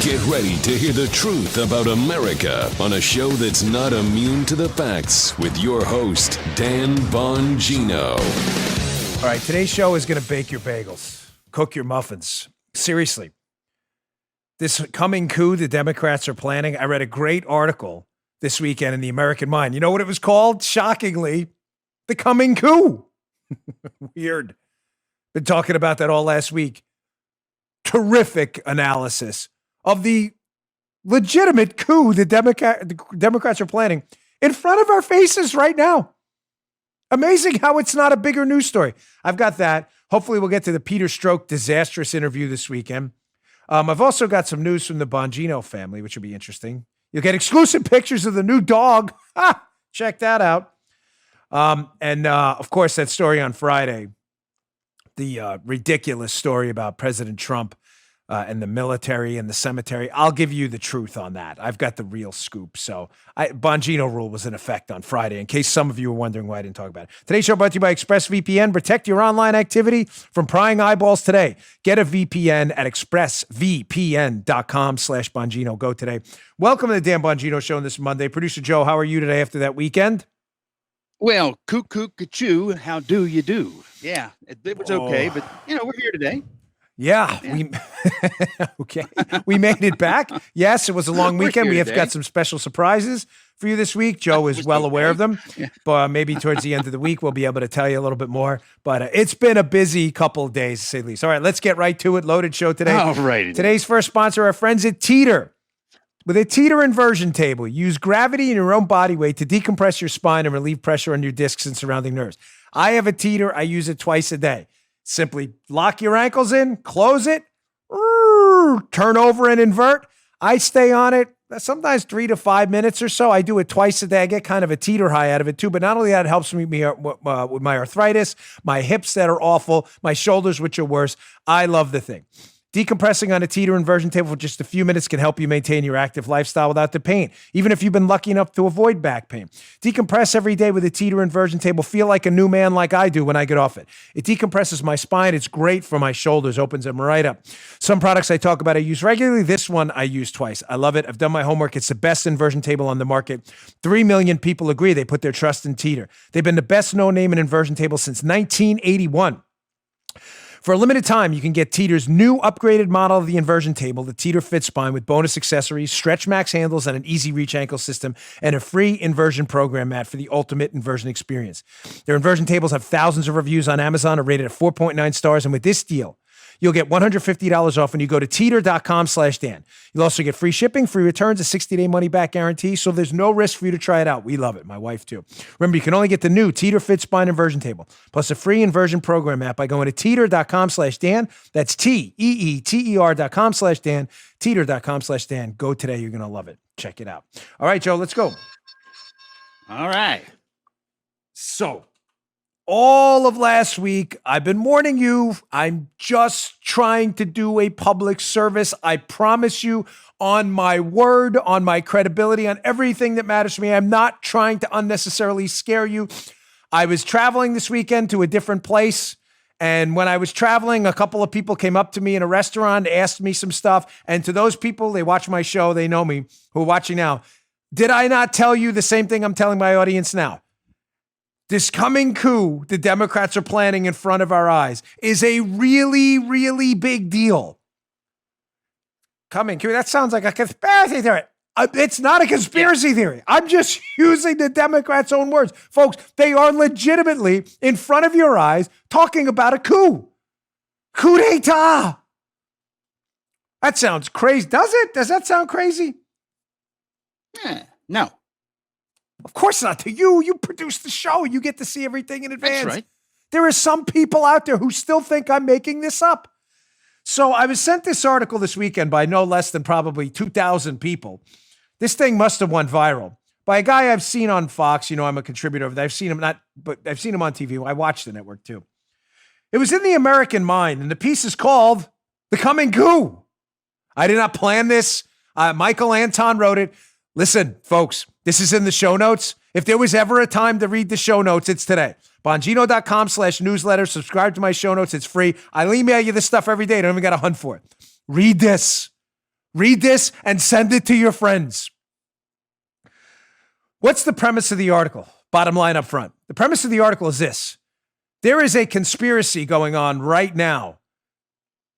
Get ready to hear the truth about America on a show that's not immune to the facts with your host, Dan Bongino. All right, today's show is going to bake your bagels, cook your muffins. Seriously. This coming coup the Democrats are planning, I read a great article this weekend in the American Mind. You know what it was called? Shockingly, the coming coup. Weird. Been talking about that all last week. Terrific analysis of the legitimate coup the Democrats are planning in front of our faces right now. Amazing how it's not a bigger news story. I've got that. Hopefully we'll get to the Peter Strzok disastrous interview this weekend. I've also got some news from the Bongino family, which will be interesting. You'll get exclusive pictures of the new dog. Check that out. And of course, that story on Friday, the ridiculous story about President Trump and the military and the cemetery. I'll give you the truth on that. I've got the real scoop. So Bongino rule was in effect on Friday, in case some of you were wondering why I didn't talk about it. Today's show brought to you by ExpressVPN. Protect your online activity from prying eyeballs today. Get a VPN at expressvpn.com/Bongino. Go today. Welcome to the Dan Bongino Show on this Monday. Producer Joe, how are you today after that weekend? Well, cuckoo, how do you do? Yeah, it was okay, but, we're here today. Yeah. Okay. We made it back. Yes, it was a long weekend. We have got some special surprises for you this week. Joe is well aware of them, but maybe towards the end of the week, we'll be able to tell you a little bit more. But it's been a busy couple of days, to say the least. All right, let's get right to it. Loaded show today. All right. Today's first sponsor, our friends at Teeter. With a Teeter inversion table, use gravity and your own body weight to decompress your spine and relieve pressure on your discs and surrounding nerves. I have a Teeter. I use it twice a day. Simply lock your ankles in, close it, turn over and invert. I stay on it sometimes 3 to 5 minutes or so. I do it twice a day. I get kind of a teeter high out of it too. But not only that, it helps me with my arthritis, my hips that are awful, my shoulders, which are worse. I love the thing. Decompressing on a Teeter inversion table for just a few minutes can help you maintain your active lifestyle without the pain, even if you've been lucky enough to avoid back pain. Decompress every day with a Teeter inversion table. Feel like a new man like I do when I get off it. It decompresses my spine. It's great for my shoulders, opens them right up. Some products I talk about I use regularly. This one I use twice. I love it. I've done my homework. It's the best inversion table on the market. 3 million people agree. They put their trust in Teeter. They've been the best known name in inversion table since 1981. For a limited time, you can get Teeter's new upgraded model of the inversion table, the Teeter Fit Spine, with bonus accessories, Stretch Max handles, and an easy reach ankle system, and a free inversion program mat for the ultimate inversion experience. Their inversion tables have thousands of reviews on Amazon, are rated at 4.9 stars, and with this deal, you'll get $150 off when you go to teeter.com/Dan. You'll also get free shipping, free returns, a 60-day money-back guarantee, so there's no risk for you to try it out. We love it. My wife, too. Remember, you can only get the new Teeter Fit Spine Inversion Table, plus a free inversion program app by going to teeter.com/Dan. That's teeter.com/Dan. Teeter.com/Dan. Go today. You're going to love it. Check it out. All right, Joe, let's go. All right. So, all of last week, I've been warning you. I'm just trying to do a public service. I promise you, on my word, on my credibility, on everything that matters to me. I'm not trying to unnecessarily scare you. I was traveling this weekend to a different place. And when I was traveling, a couple of people came up to me in a restaurant, asked me some stuff. And to those people, they watch my show, they know me, who are watching now. Did I not tell you the same thing I'm telling my audience now? This coming coup the Democrats are planning in front of our eyes is a really, really big deal. Coming coup, that sounds like a conspiracy theory. It's not a conspiracy theory. I'm just using the Democrats' own words. Folks, they are legitimately in front of your eyes talking about a coup. Coup d'etat. That sounds crazy. Does it? Does that sound crazy? No. Of course not. To you, you produce the show. You get to see everything in advance. That's right. There are some people out there who still think I'm making this up. So I was sent this article this weekend by no less than probably 2,000 people. This thing must have went viral by a guy I've seen on Fox. You know, I'm a contributor of that. I've seen him but I've seen him on TV. I watch the network too. It was in the American Mind, and the piece is called "The Coming Coup." I did not plan this. Michael Anton wrote it. Listen, folks, this is in the show notes. If there was ever a time to read the show notes, it's today. Bongino.com/newsletter. Subscribe to my show notes. It's free. I'll email you this stuff every day. I don't even got to hunt for it. Read this. Read this and send it to your friends. What's the premise of the article? Bottom line up front. The premise of the article is this. There is a conspiracy going on right now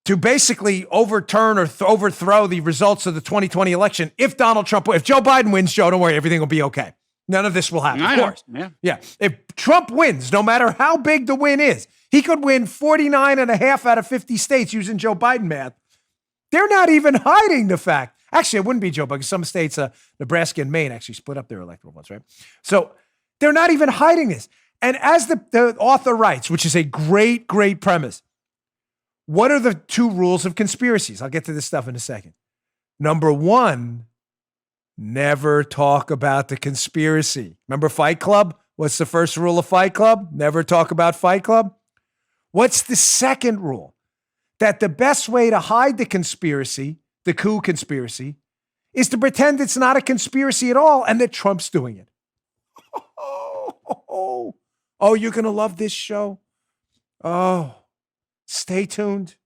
to basically overturn or overthrow the results of the 2020 election. If Joe Biden wins, Joe, don't worry, everything will be okay. None of this will happen, of course. Yeah. If Trump wins, no matter how big the win is, he could win 49 and a half out of 50 states using Joe Biden math. They're not even hiding the fact. Actually, it wouldn't be Joe Biden. Some states, Nebraska and Maine, actually split up their electoral votes, right? So they're not even hiding this. And as the author writes, which is a great, great premise, what are the two rules of conspiracies? I'll get to this stuff in a second. Number one, never talk about the conspiracy. Remember Fight Club? What's the first rule of Fight Club? Never talk about Fight Club. What's the second rule? That the best way to hide the conspiracy, the coup conspiracy, is to pretend it's not a conspiracy at all and that Trump's doing it. Oh, you're going to love this show? Oh, stay tuned.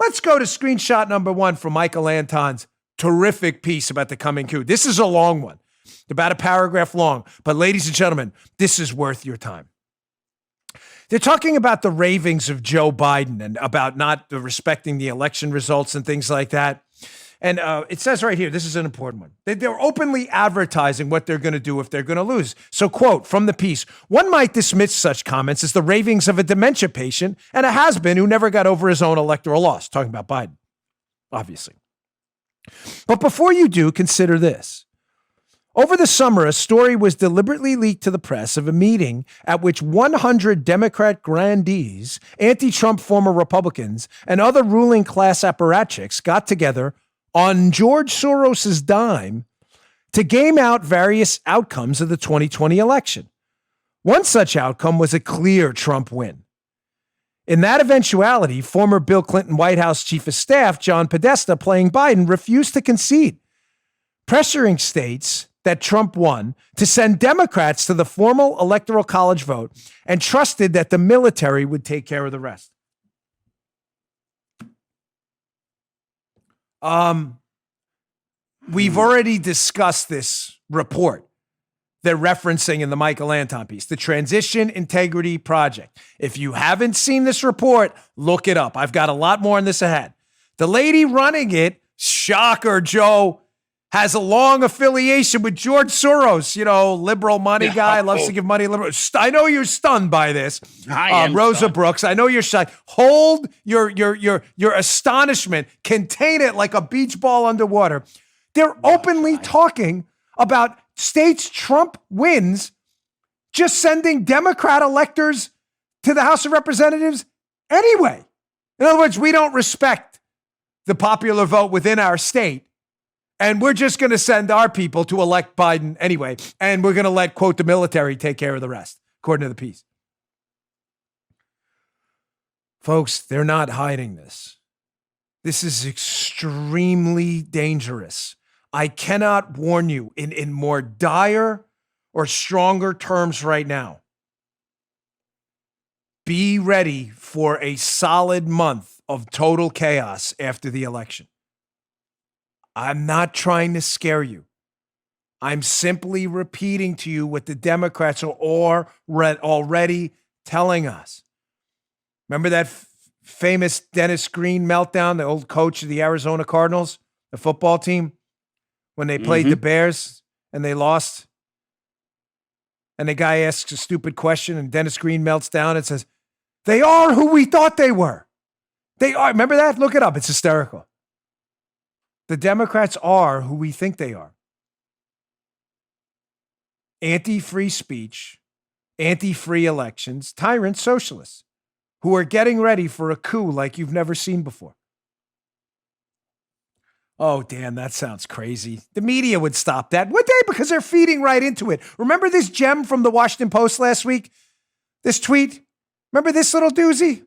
Let's go to screenshot number 1 from Michael Anton's terrific piece about the coming coup. This is a long one, about a paragraph long. But ladies and gentlemen, this is worth your time. They're talking about the ravings of Joe Biden and about not respecting the election results and things like that. And it says right here, this is an important one. They're openly advertising what they're going to do if they're going to lose. So, quote from the piece, one might dismiss such comments as the ravings of a dementia patient and a has-been who never got over his own electoral loss. Talking about Biden, obviously. But before you do, consider this. Over the summer, a story was deliberately leaked to the press of a meeting at which 100 Democrat grandees, anti-Trump former Republicans, and other ruling class apparatchiks got together on George Soros's dime to game out various outcomes of the 2020 election. One such outcome was a clear Trump win. In that eventuality, former Bill Clinton White House Chief of Staff John Podesta, playing Biden, refused to concede, pressuring states that Trump won to send Democrats to the formal electoral college vote and trusted that the military would take care of the rest. We've already discussed this report they're referencing in the Michael Anton piece, the Transition Integrity Project. If you haven't seen this report, look it up. I've got a lot more on this ahead. The lady running it, shocker, Joe, has a long affiliation with George Soros, liberal money guy, loves to give money. I know you're stunned by this. I am Rosa stunned. Brooks, I know you're shy. Hold your astonishment. Contain it like a beach ball underwater. They're openly talking about states Trump wins, just sending Democrat electors to the House of Representatives anyway. In other words, we don't respect the popular vote within our state. And we're just going to send our people to elect Biden anyway. And we're going to let, quote, the military take care of the rest, according to the piece. Folks, they're not hiding this. This is extremely dangerous. I cannot warn you in more dire or stronger terms right now. Be ready for a solid month of total chaos after the election. I'm not trying to scare you. I'm simply repeating to you what the Democrats are already telling us. Remember that famous Dennis Green meltdown, the old coach of the Arizona Cardinals, the football team, when they played the Bears and they lost? And the guy asks a stupid question and Dennis Green melts down and says, they are who we thought they were. They are. Remember that? Look it up. It's hysterical. The Democrats are who we think they are. Anti-free speech, anti-free elections, tyrant socialists who are getting ready for a coup like you've never seen before. Oh, Dan, that sounds crazy. The media would stop that, would they? Because they're feeding right into it. Remember this gem from the Washington Post last week? This tweet? Remember this little doozy?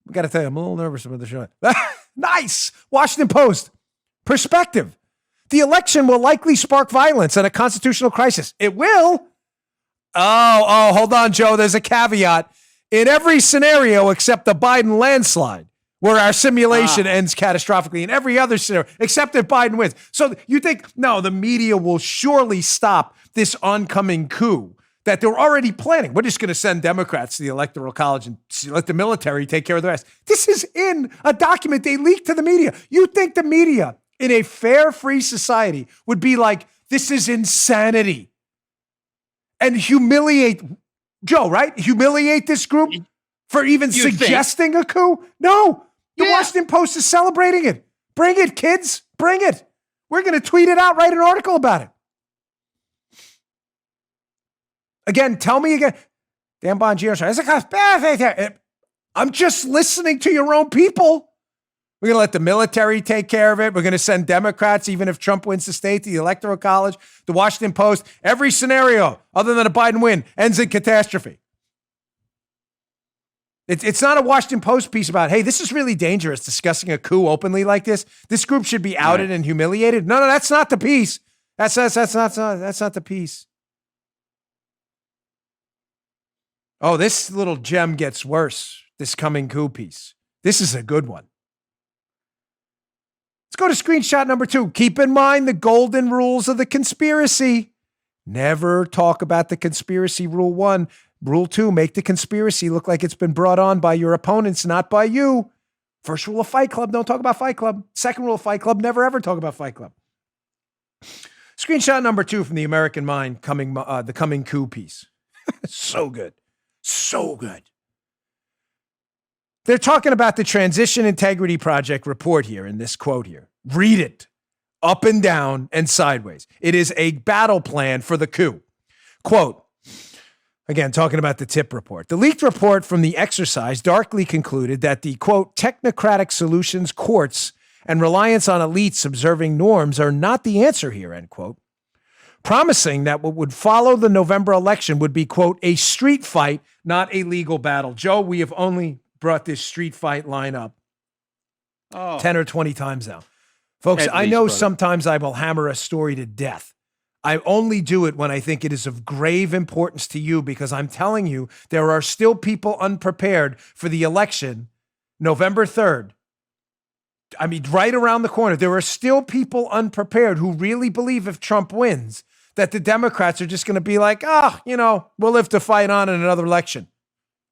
I got to tell you, I'm a little nervous about the show. Nice. Washington Post. Perspective. The election will likely spark violence and a constitutional crisis. It will. Oh, hold on, Joe. There's a caveat. In every scenario except the Biden landslide, where our simulation ends catastrophically in every other scenario, except if Biden wins. So you think, no, the media will surely stop this oncoming coup that they're already planning. We're just going to send Democrats to the Electoral College and let the military take care of the rest. This is in a document they leaked to the media. You think the media in a fair, free society would be like, this is insanity, and humiliate Joe, right? Humiliate this group for even suggesting a coup? No. The Washington Post is celebrating it. Bring it, kids. Bring it. We're going to tweet it out, write an article about it. Again, tell me again. Dan Bongino, I'm just listening to your own people. We're going to let the military take care of it. We're going to send Democrats, even if Trump wins the state, to the Electoral College, the Washington Post. Every scenario, other than a Biden win, ends in catastrophe. It's not a Washington Post piece about, hey, this is really dangerous, discussing a coup openly like this. This group should be outed and humiliated. No, that's not the piece. That's not the piece. Oh, this little gem gets worse, this Coming Coup piece. This is a good one. Let's go to screenshot number 2. Keep in mind the golden rules of the conspiracy. Never talk about the conspiracy. Rule 1. Rule 2, make the conspiracy look like it's been brought on by your opponents, not by you. First rule of Fight Club, don't talk about Fight Club. Second rule of Fight Club, never ever talk about Fight Club. Screenshot number 2 from the American Mind, the Coming Coup piece. So good. So good. They're talking about the Transition Integrity Project report here in this quote here. Read it. Up and down and sideways. It is a battle plan for the coup. Quote, again, talking about the TIP report. The leaked report from the exercise darkly concluded that the, quote, technocratic solutions, courts, and reliance on elites observing norms are not the answer here, end quote. Promising that what would follow the November election would be, quote, a street fight, not a legal battle. Joe, we have only brought this street fight line up 10 or 20 times now. Folks, I know sometimes I will hammer a story to death. I only do it when I think it is of grave importance to you, because I'm telling you, there are still people unprepared for the election, November 3rd. I mean, right around the corner. There are still people unprepared who really believe if Trump wins, that the Democrats are just going to be like, we'll live to fight on in another election.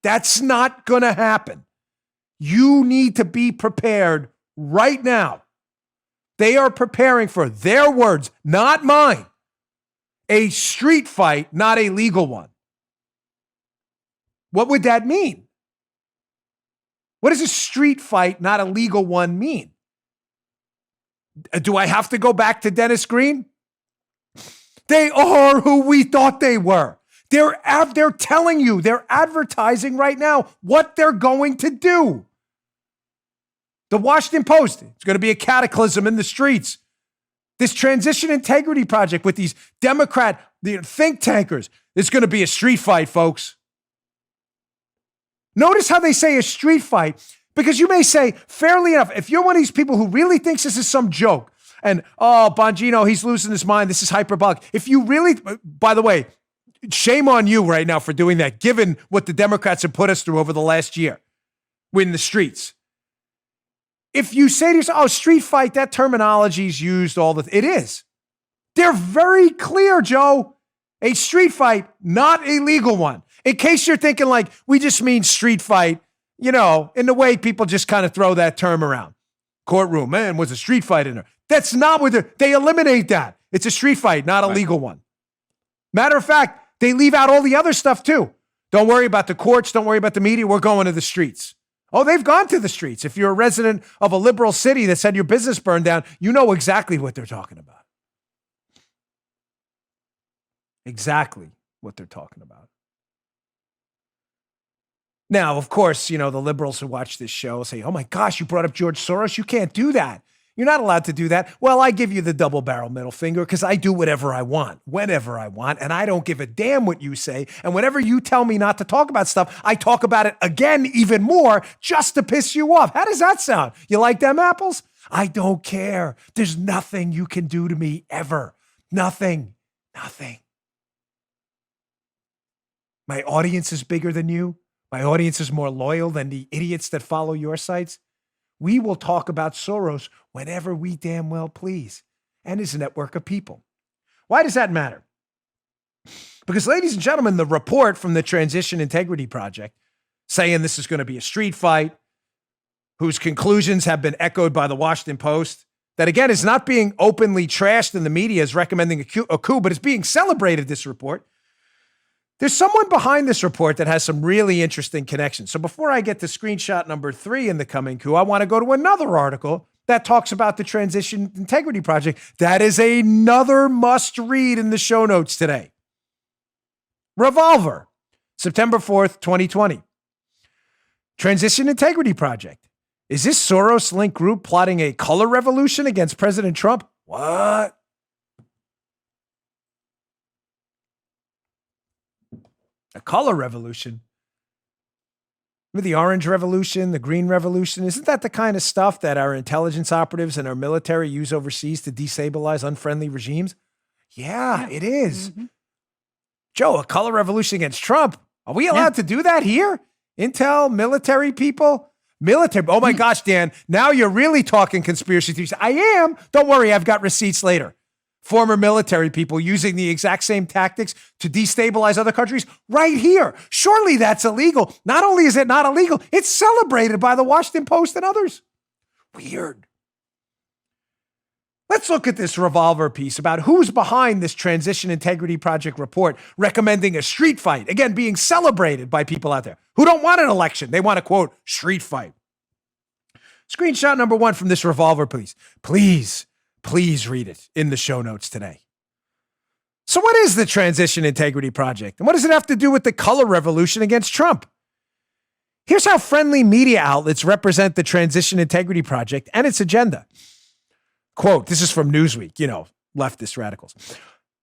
That's not going to happen. You need to be prepared right now. They are preparing for their words, not mine. A street fight, not a legal one. What would that mean? What does a street fight, not a legal one, mean? Do I have to go back to Dennis Green? They are who we thought they were. They're telling you, they're advertising right now what they're going to do. The Washington Post, it's going to be a cataclysm in the streets. This Transition Integrity Project with these Democrat think tankers, it's going to be a street fight, folks. Notice how they say a street fight, because you may say, fairly enough, if you're one of these people who really thinks this is some joke, and, Bongino, he's losing his mind, this is hyperbolic. If you really, by the way, shame on you right now for doing that, given what the Democrats have put us through over the last year in the streets. If you say to yourself, street fight, that terminology is used it is. They're very clear, Joe. A street fight, not a legal one. In case you're thinking like, we just mean street fight, in the way people just kind of throw that term around. Courtroom, man, was a street fight in there. That's not what they eliminate that. It's a street fight, not a legal one. Matter of fact, they leave out all the other stuff too. Don't worry about the courts. Don't worry about the media. We're going to the streets. Oh, they've gone to the streets. If you're a resident of a liberal city that's had your business burned down, you know exactly what they're talking about. Exactly what they're talking about. Now, of course, the liberals who watch this show say, oh my gosh, you brought up George Soros. You can't do that. You're not allowed to do that. Well, I give you the double barrel middle finger because I do whatever I want, whenever I want, and I don't give a damn what you say. And whenever you tell me not to talk about stuff, I talk about it again, even more, just to piss you off. How does that sound? You like them apples? I don't care. There's nothing you can do to me ever. Nothing. My audience is bigger than you. My audience is more loyal than the idiots that follow your sites. We will talk about Soros whenever we damn well please and his network of people. Why does that matter? Because, ladies and gentlemen, the report from the Transition Integrity Project saying this is going to be a street fight, whose conclusions have been echoed by the Washington Post, that again is not being openly trashed in the media as recommending a coup, but is being celebrated, this report. There's someone behind this report that has some really interesting connections. So before I get to screenshot number 3 in the Coming Coup, I want to go to another article that talks about the Transition Integrity Project. That is another must read in the show notes today. Revolver, September 4th, 2020. Transition Integrity Project. Is this Soros-linked group plotting a color revolution against President Trump? What? A color revolution? With the orange revolution, the green revolution, isn't that the kind of stuff that our intelligence operatives and our military use overseas to destabilize unfriendly regimes? Yeah, it is. Mm-hmm. Joe, a color revolution against Trump. Are we allowed to do that here? Intel, military people? Military. Oh my gosh, Dan, now you're really talking conspiracy theories. I am. Don't worry, I've got receipts later. Former military people using the exact same tactics to destabilize other countries right here. Surely that's illegal. Not only is it not illegal, it's celebrated by the Washington Post and others. Weird. Let's look at this Revolver piece about who's behind this Transition Integrity Project report recommending a street fight, again, being celebrated by people out there who don't want an election. They want a, quote, street fight. Screenshot number 1 from this Revolver piece. Please read it in the show notes today. So what is the Transition Integrity Project? And what does it have to do with the color revolution against Trump? Here's how friendly media outlets represent the Transition Integrity Project and its agenda. Quote, this is from Newsweek, leftist radicals.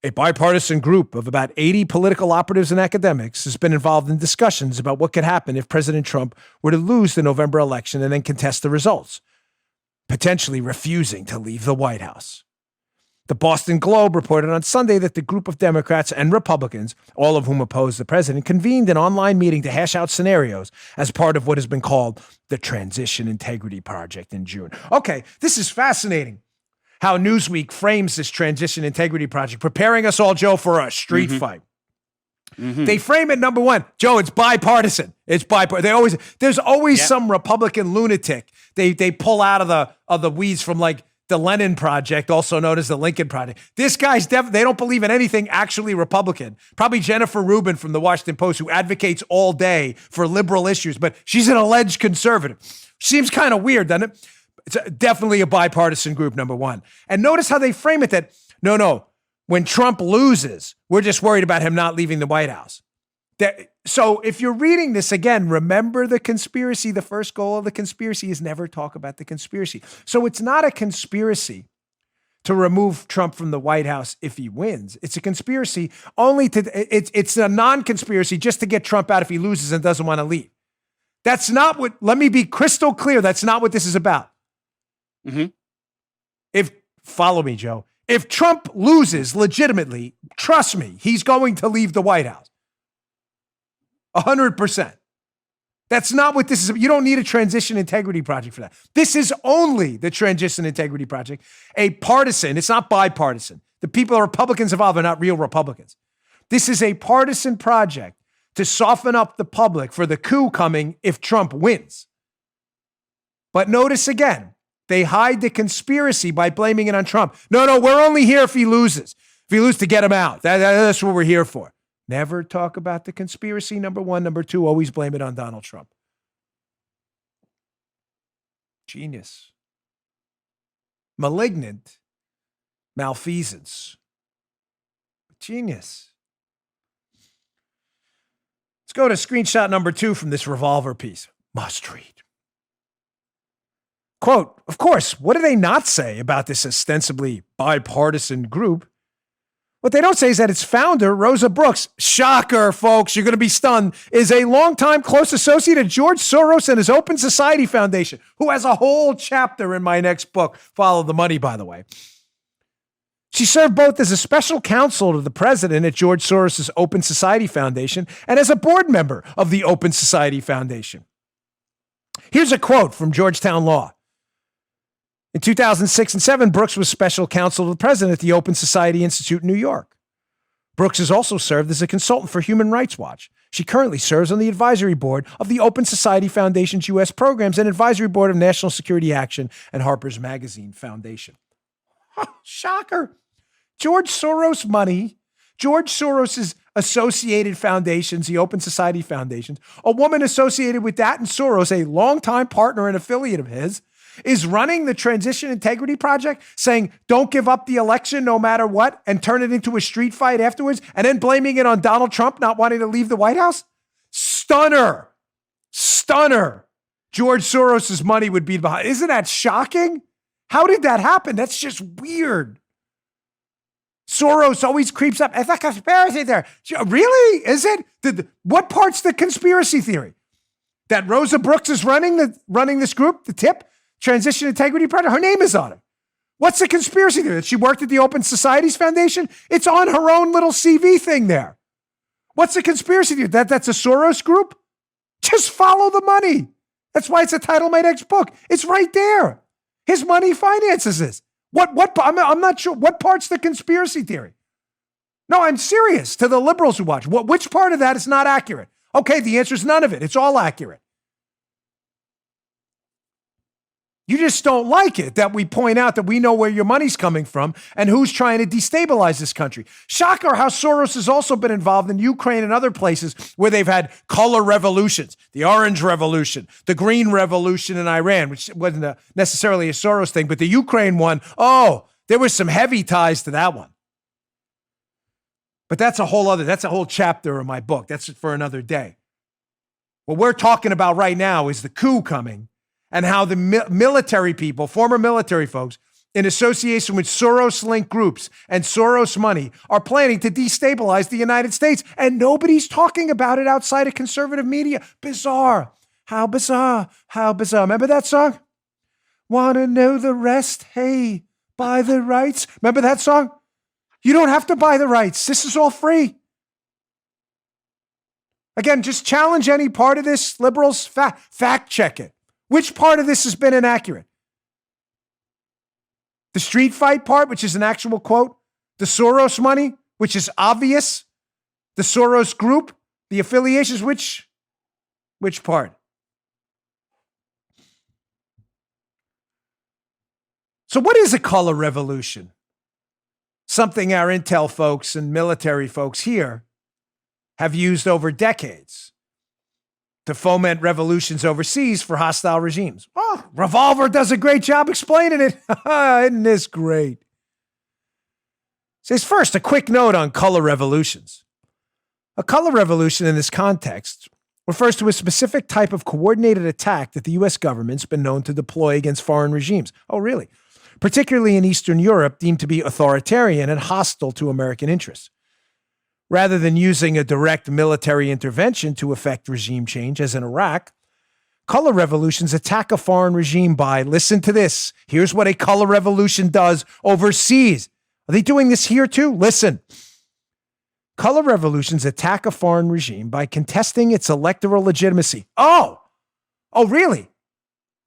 A bipartisan group of about 80 political operatives and academics has been involved in discussions about what could happen if President Trump were to lose the November election and then contest the results, potentially refusing to leave the White House. The Boston Globe reported on Sunday that the group of Democrats and Republicans, all of whom oppose the president, convened an online meeting to hash out scenarios as part of what has been called the Transition Integrity Project in June. Okay, this is fascinating. How Newsweek frames this Transition Integrity Project, preparing us all, Joe, for a street fight. Mm-hmm. They frame it, number 1, Joe, it's bipartisan. It's bipartisan. There's always some Republican lunatic they pull out of the weeds from like the Lenin Project, also known as the Lincoln Project. This guy's they don't believe in anything actually Republican. Probably Jennifer Rubin from the Washington Post, who advocates all day for liberal issues, but she's an alleged conservative. Seems kind of weird, doesn't it? It's definitely a bipartisan group, number 1. And notice how they frame it that, no, when Trump loses, we're just worried about him not leaving the White House. So if you're reading this again, remember the conspiracy. The first goal of the conspiracy is never talk about the conspiracy. So it's not a conspiracy to remove Trump from the White House if he wins. It's a conspiracy it's a non-conspiracy just to get Trump out if he loses and doesn't want to leave. That's not let me be crystal clear. That's not what this is about. Mm-hmm. Follow me, Joe. If Trump loses legitimately, trust me, he's going to leave the White House. 100%. That's not what this is. You don't need a Transition Integrity Project for that. This is only the Transition Integrity Project, a partisan. It's not bipartisan. The people, the Republicans involved, are not real Republicans. This is a partisan project to soften up the public for the coup coming if Trump wins. But notice again, they hide the conspiracy by blaming it on Trump. No, we're only here if he loses. If he loses, to get him out. That's what we're here for. Never talk about the conspiracy, number 1. Number 2, always blame it on Donald Trump. Genius. Malignant malfeasance. Genius. Let's go to screenshot number 2 from this Revolver piece. Must read. Quote, of course, what do they not say about this ostensibly bipartisan group? What they don't say is that its founder, Rosa Brooks, shocker, folks, you're going to be stunned, is a longtime close associate of George Soros and his Open Society Foundation, who has a whole chapter in my next book, Follow the Money, by the way. She served both as a special counsel to the president at George Soros' Open Society Foundation and as a board member of the Open Society Foundation. Here's a quote from Georgetown Law. In 2006 and 7, Brooks was special counsel to the president at the Open Society Institute in New York. Brooks has also served as a consultant for Human Rights Watch. She currently serves on the advisory board of the Open Society Foundation's U.S. programs and advisory board of National Security Action and Harper's Magazine Foundation. Shocker. George Soros money, George Soros's associated foundations, the Open Society Foundations, a woman associated with that and Soros, a longtime partner and affiliate of his, is running the Transition Integrity Project, saying, don't give up the election no matter what, and turn it into a street fight afterwards, and then blaming it on Donald Trump not wanting to leave the White House? Stunner. Stunner. George Soros's money would be behind. Isn't that shocking? How did that happen? That's just weird. Soros always creeps up. It's a conspiracy theory. Really? Is it? What part's the conspiracy theory? That Rosa Brooks is running this group, the TIP, Transition Integrity Project? Her name is on it. What's the conspiracy theory? That she worked at the Open Societies Foundation? It's on her own little CV thing there. What's the conspiracy theory? That's a Soros group? Just follow the money. That's why it's a title of my next book. It's right there. His money finances this. I'm not sure. What part's the conspiracy theory? No, I'm serious to the liberals who watch. Which part of that is not accurate? Okay, the answer is none of it. It's all accurate. You just don't like it that we point out that we know where your money's coming from and who's trying to destabilize this country. Shocker how Soros has also been involved in Ukraine and other places where they've had color revolutions, the Orange Revolution, the Green Revolution in Iran, which wasn't necessarily a Soros thing, but the Ukraine one, there was some heavy ties to that one. But that's a whole chapter of my book. That's for another day. What we're talking about right now is the coup coming, and how the military people, former military folks, in association with Soros-linked groups and Soros money, are planning to destabilize the United States. And nobody's talking about it outside of conservative media. Bizarre. How bizarre. How bizarre. Remember that song? Wanna know the rest? Hey, buy the rights. Remember that song? You don't have to buy the rights. This is all free. Again, just challenge any part of this, liberals. Fact check it. Which part of this has been inaccurate? The street fight part, which is an actual quote. The Soros money, which is obvious. The Soros group, the affiliations, which part? So what is a color revolution? Something our intel folks and military folks here have used over decades to foment revolutions overseas for hostile regimes. Oh, Revolver does a great job explaining it. Isn't this great? Says first, a quick note on color revolutions. A color revolution in this context refers to a specific type of coordinated attack that the U.S. government's been known to deploy against foreign regimes. Oh, really? Particularly in Eastern Europe, deemed to be authoritarian and hostile to American interests. Rather than using a direct military intervention to effect regime change, as in Iraq, color revolutions attack a foreign regime by, listen to this, here's what a color revolution does overseas. Are they doing this here too? Listen. Color revolutions attack a foreign regime by contesting its electoral legitimacy. Oh, really?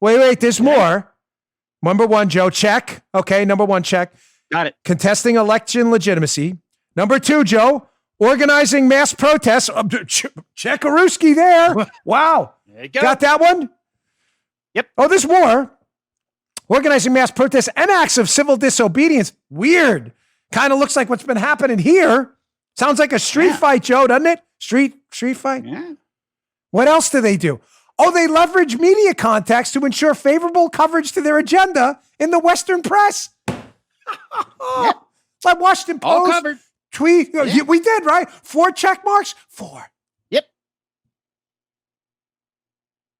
Wait, there's more. Number one, Joe, check. Okay, number one, check. Got it. Contesting election legitimacy. Number two, Joe, organizing mass protests. Chekaruski there. Wow. There you go. Got that one? Yep. Oh, there's more. Organizing mass protests and acts of civil disobedience. Weird. Kind of looks like what's been happening here. Sounds like a street fight, Joe, doesn't it? Street fight? Yeah. What else do they do? Oh, they leverage media contacts to ensure favorable coverage to their agenda in the Western press. Yep. It's like Washington Post. All covered. Tweet. Yeah. We did, right? 4 check marks? 4. Yep.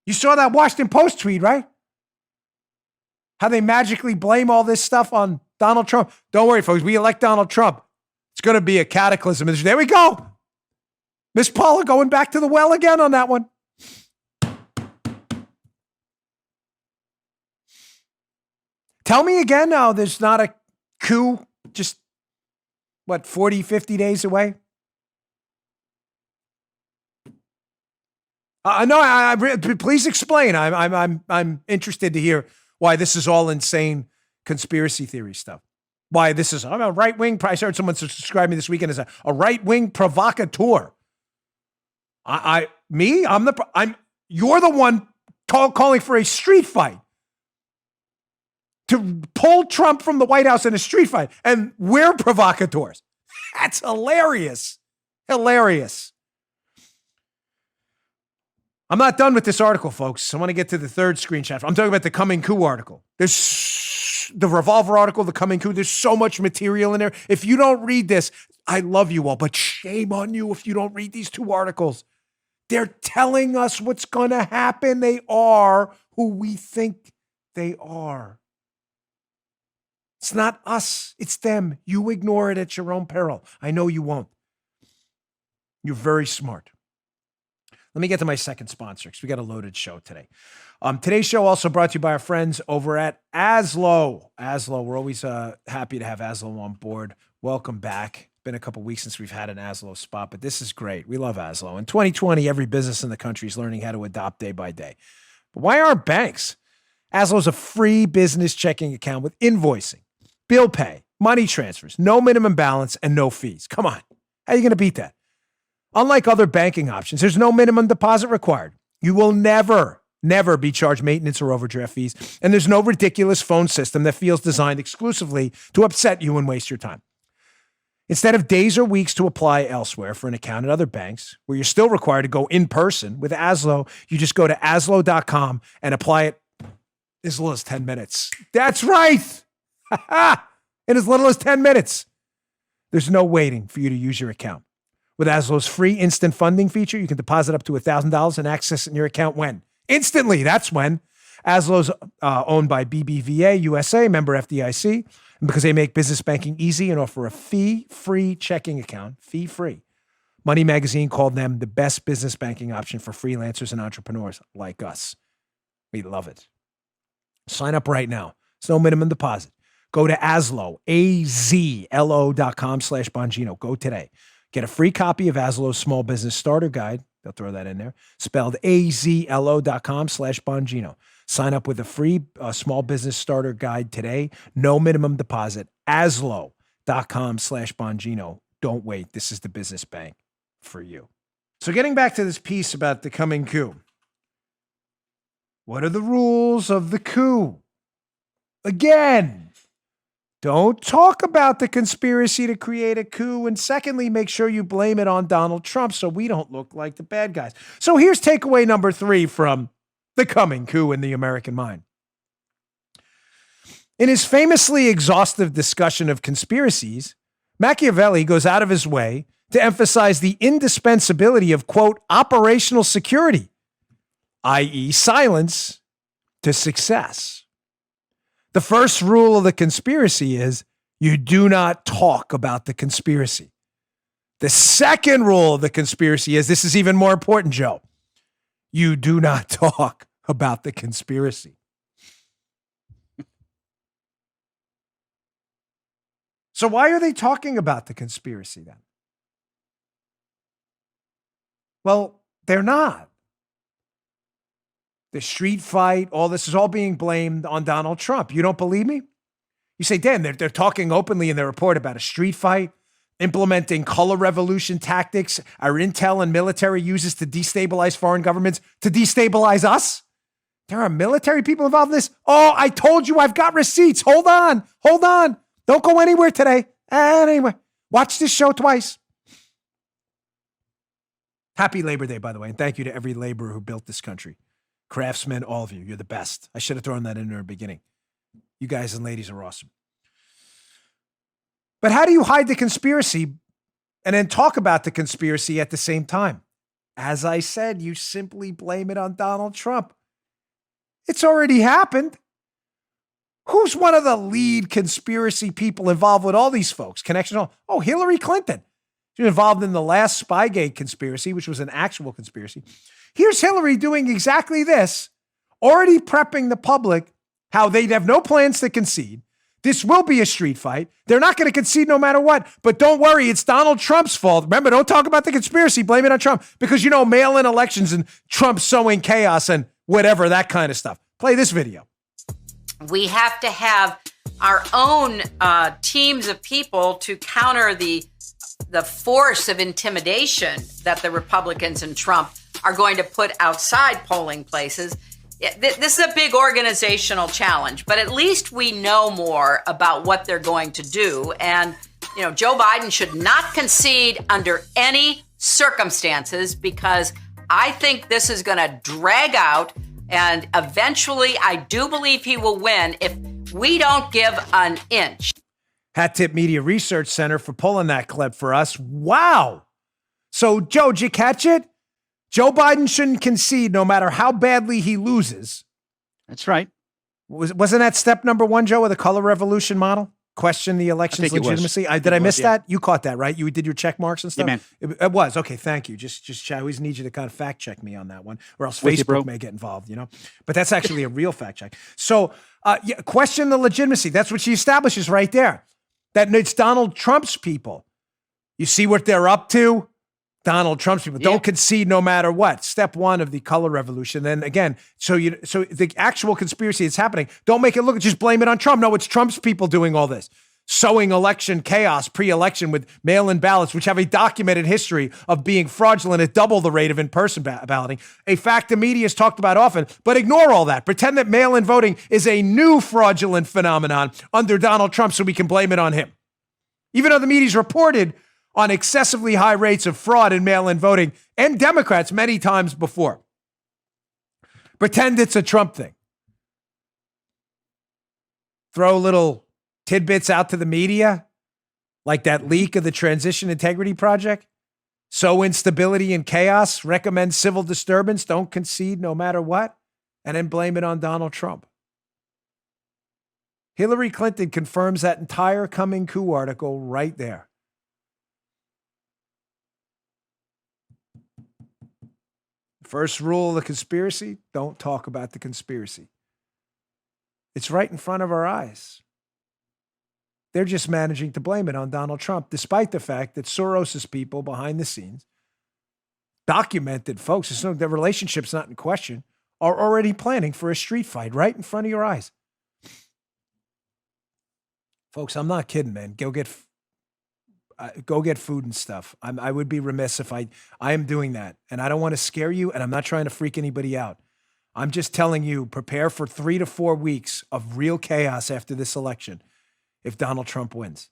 You saw that Washington Post tweet, right? How they magically blame all this stuff on Donald Trump. Don't worry, folks. We elect Donald Trump. It's going to be a cataclysm. There we go. Miss Paula going back to the well again on that one. Tell me again now there's not a coup just, 40, 50 days away? No, please explain. I'm interested to hear why this is all insane conspiracy theory stuff. Why this is, I'm a right-wing, I heard someone describe me this weekend as a right-wing provocateur. You're the one calling for a street fight to pull Trump from the White House in a street fight. And we're provocateurs. That's hilarious. Hilarious. I'm not done with this article, folks. I want to get to the third screenshot. I'm talking about the Coming Coup article. There's the Revolver article, the Coming Coup. There's so much material in there. If you don't read this, I love you all, but shame on you if you don't read these two articles. They're telling us what's going to happen. They are who we think they are. It's not us. It's them. You ignore it at your own peril. I know you won't. You're very smart. Let me get to my second sponsor because we got a loaded show today. Today's show also brought to you by our friends over at Aslo. Aslo, we're always happy to have Aslo on board. Welcome back. Been a couple weeks since we've had an Aslo spot, but this is great. We love Aslo. In 2020, every business in the country is learning how to adopt day by day. But why aren't banks? Aslo is a free business checking account with invoicing, bill pay, money transfers, no minimum balance, and no fees. Come on. How are you going to beat that? Unlike other banking options, there's no minimum deposit required. You will never be charged maintenance or overdraft fees, and there's no ridiculous phone system that feels designed exclusively to upset you and waste your time. Instead of days or weeks to apply elsewhere for an account at other banks, where you're still required to go in person, with Aslo, you just go to aslo.com and apply it as little as 10 minutes. That's right. In as little as 10 minutes. There's no waiting for you to use your account. With Aslo's free instant funding feature, you can deposit up to $1,000 and access it in your account when? Instantly. That's when. Aslo's owned by BBVA USA, member FDIC. And because they make business banking easy and offer a fee-free checking account, fee-free, Money Magazine called them the best business banking option for freelancers and entrepreneurs like us. We love it. Sign up right now. It's no minimum deposit. Go to Aslo, AZLO.com/Bongino. Go today. Get a free copy of Aslo's Small Business Starter Guide. They'll throw that in there. Spelled AZLO.com/Bongino. Sign up with a free Small Business Starter Guide today. No minimum deposit. Aslo.com/Bongino. Don't wait. This is the business bank for you. So getting back to this piece about the Coming Coup. What are the rules of the coup? Again, don't talk about the conspiracy to create a coup. And secondly, make sure you blame it on Donald Trump so we don't look like the bad guys. So here's takeaway number 3 from the Coming Coup in the American mind. In his famously exhaustive discussion of conspiracies, Machiavelli goes out of his way to emphasize the indispensability of, quote, operational security, i.e. silence, to success. The first rule of the conspiracy is you do not talk about the conspiracy. The second rule of the conspiracy is, this is even more important, Joe, you do not talk about the conspiracy. So why are they talking about the conspiracy then? Well, they're not. The street fight, all this is all being blamed on Donald Trump. You don't believe me? You say, Dan, they're talking openly in their report about a street fight, implementing color revolution tactics our intel and military uses to destabilize foreign governments, to destabilize us. There are military people involved in this. Oh, I told you I've got receipts. Hold on. Don't go anywhere today. Anyway, watch this show twice. Happy Labor Day, by the way, and thank you to every laborer who built this country. Craftsmen, all of you, you're the best. I should have thrown that in there at the beginning. You guys and ladies are awesome. But how do you hide the conspiracy and then talk about the conspiracy at the same time? As I said, you simply blame it on Donald Trump. It's already happened. Who's one of the lead conspiracy people involved with all these folks? Connection? Oh, Hillary Clinton. She was involved in the last Spygate conspiracy, which was an actual conspiracy. Here's Hillary doing exactly this, already prepping the public how they'd have no plans to concede. This will be a street fight. They're not going to concede no matter what. But don't worry, it's Donald Trump's fault. Remember, don't talk about the conspiracy. Blame it on Trump. Because, mail-in elections and Trump sowing chaos and whatever, that kind of stuff. Play this video. We have to have our own teams of people to counter the force of intimidation that the Republicans and Trump are going to put outside polling places. This is a big organizational challenge, but at least we know more about what they're going to do. And, Joe Biden should not concede under any circumstances, because I think this is going to drag out. And eventually, I do believe he will win if we don't give an inch. Hat Tip Media Research Center for pulling that clip for us. Wow. So, Joe, did you catch it? Joe Biden shouldn't concede no matter how badly he loses. That's right. Wasn't that step number one, Joe, of the color revolution model? Question the election's legitimacy. Did I miss that? You caught that, right? You did your check marks and stuff? Yeah, man. It was. Okay, thank you. Just I always need you to kind of fact check me on that one, or else Facebook may get involved, But that's actually a real fact check. So question the legitimacy. That's what she establishes right there. That it's Donald Trump's people. You see what they're up to? Donald Trump's people don't concede no matter what. Step one of the color revolution. Then again, so the actual conspiracy that's happening, don't make it look, just blame it on Trump. No, it's Trump's people doing all this. Sowing election chaos pre-election with mail-in ballots, which have a documented history of being fraudulent at double the rate of in-person balloting. A fact the media has talked about often, but ignore all that. Pretend that mail-in voting is a new fraudulent phenomenon under Donald Trump so we can blame it on him. Even though the media's reported on excessively high rates of fraud in mail-in voting and Democrats many times before. Pretend it's a Trump thing. Throw little tidbits out to the media, like that leak of the Transition Integrity Project. Sow instability and chaos, recommend civil disturbance, don't concede no matter what, and then blame it on Donald Trump. Hillary Clinton confirms that entire Coming Coup article right there. First rule of the conspiracy, don't talk about the conspiracy. It's right in front of our eyes. They're just managing to blame it on Donald Trump, despite the fact that Soros's people behind the scenes, documented folks, the relationship's not in question, are already planning for a street fight right in front of your eyes. Folks, I'm not kidding, man. Go get food and stuff. I would be remiss if I am doing that. And I don't want to scare you, and I'm not trying to freak anybody out. I'm just telling you, prepare for 3 to 4 weeks of real chaos after this election if Donald Trump wins.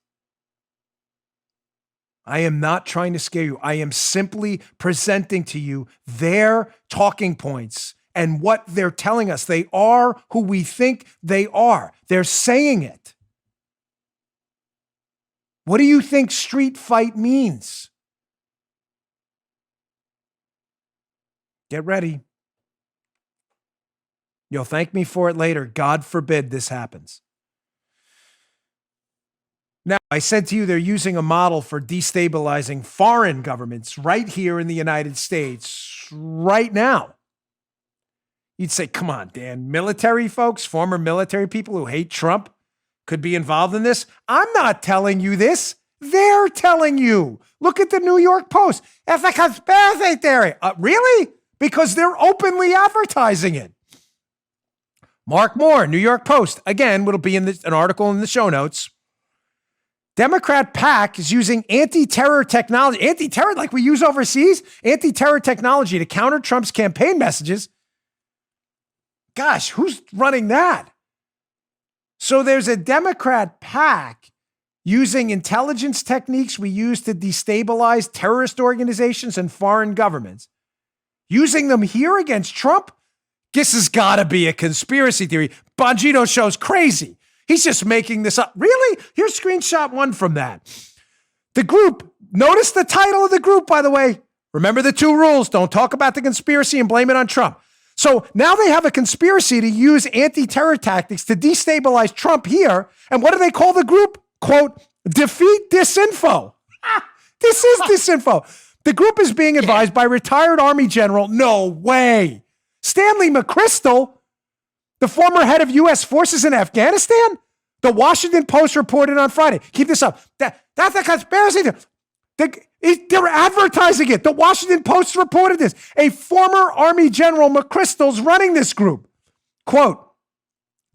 I am not trying to scare you. I am simply presenting to you their talking points and what they're telling us. They are who we think they are. They're saying it. What do you think street fight means? Get ready. You'll thank me for it later. God forbid this happens. Now, I said to you, they're using a model for destabilizing foreign governments right here in the United States right now. You'd say, come on, Dan, military folks, former military people who hate Trump could be involved in this. I'm not telling you this. They're telling you. Look at the New York Post. It's a conspiracy theory. Really? Because they're openly advertising it. Mark Moore, New York Post. Again, it'll be in an article in the show notes. Democrat PAC is using anti-terror technology. Anti-terror like we use overseas? Anti-terror technology to counter Trump's campaign messages. Gosh, who's running that? So there's a Democrat PAC using intelligence techniques we use to destabilize terrorist organizations and foreign governments, using them here against Trump. This has got to be a conspiracy theory. Bongino show's crazy. He's just making this up. Really? Here's screenshot one from that. The group, notice the title of the group, by the way. Remember the 2 rules. Don't talk about the conspiracy and blame it on Trump. So now they have a conspiracy to use anti-terror tactics to destabilize Trump here. And what do they call the group? Quote, defeat disinfo. This is disinfo. The group is being advised by retired Army General, no way, Stanley McChrystal, the former head of U.S. forces in Afghanistan. The Washington Post reported on Friday. Keep this up. That's a conspiracy. They're advertising it. The Washington Post reported this. A former Army General McChrystal's running this group. Quote,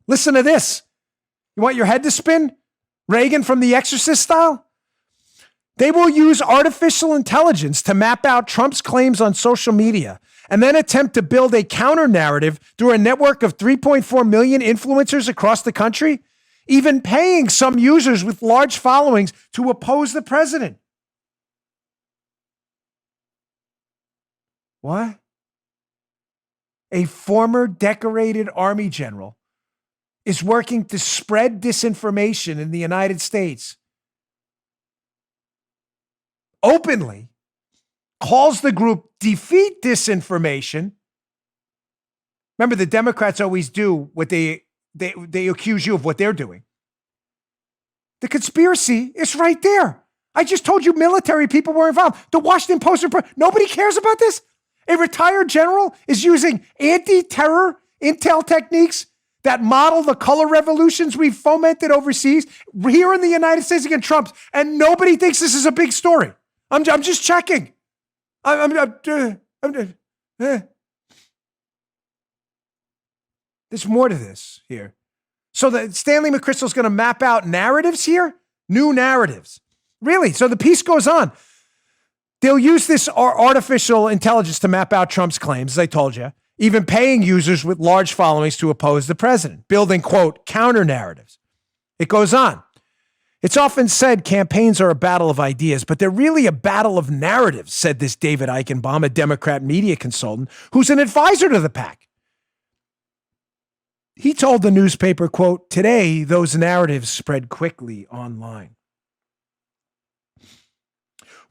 listen to this. You want your head to spin? Reagan from The Exorcist style? They will use artificial intelligence to map out Trump's claims on social media and then attempt to build a counter narrative through a network of 3.4 million influencers across the country, even paying some users with large followings to oppose the president. What? A former decorated Army general is working to spread disinformation in the United States openly, calls the group Defeat Disinformation. Remember, the Democrats always do what they accuse you of what they're doing. The conspiracy is right there. I just told you military people were involved. The Washington Post, nobody cares about this. A retired general is using anti-terror intel techniques that model the color revolutions we've fomented overseas here in the United States against Trump, and nobody thinks this is a big story. I'm just checking. There's more to this here. So that Stanley McChrystal's going to map out narratives here, new narratives. Really? So the piece goes on. They'll use this artificial intelligence to map out Trump's claims, as I told you, even paying users with large followings to oppose the president, building, quote, counter narratives. It goes on. It's often said campaigns are a battle of ideas, but they're really a battle of narratives, said this David Eichenbaum, a Democrat media consultant who's an advisor to the PAC. He told the newspaper, quote, today, those narratives spread quickly online.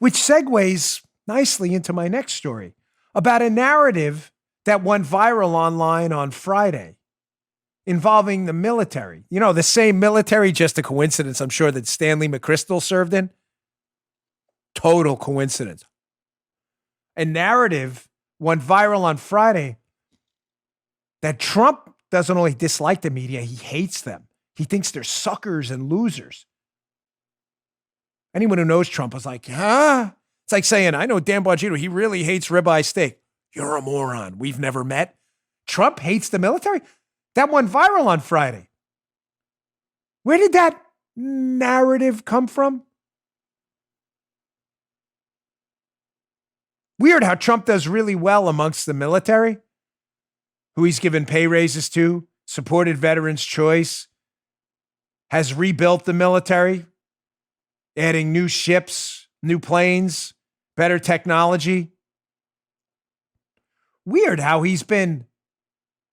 Which segues nicely into my next story about a narrative that went viral online on Friday involving the military. You know, the same military, just a coincidence, I'm sure, that Stanley McChrystal served in. Total coincidence. A narrative went viral on Friday that Trump doesn't only dislike the media, he hates them. He thinks they're suckers and losers. Anyone who knows Trump was like, huh? It's like saying, I know Dan Bongino, he really hates ribeye steak. You're a moron. We've never met. Trump hates the military? That went viral on Friday. Where did that narrative come from? Weird how Trump does really well amongst the military, who he's given pay raises to, supported Veterans Choice, has rebuilt the military, adding new ships, new planes, better technology. Weird how he's been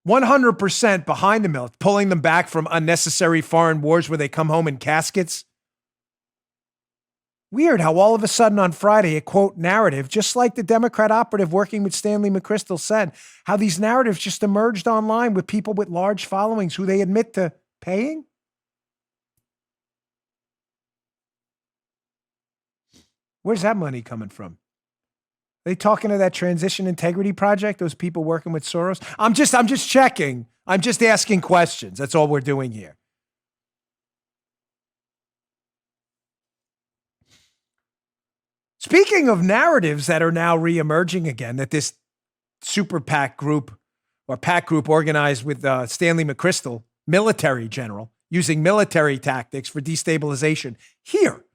100% behind the military, pulling them back from unnecessary foreign wars where they come home in caskets. Weird how all of a sudden on Friday, a quote narrative, just like the Democrat operative working with Stanley McChrystal said, how these narratives just emerged online with people with large followings who they admit to paying. Where's that money coming from? Are they talking to that Transition Integrity Project, those people working with Soros? I'm just checking. I'm just asking questions. That's all we're doing here. Speaking of narratives that are now reemerging again, that this super PAC group or PAC group organized with Stanley McChrystal, military general, using military tactics for destabilization here.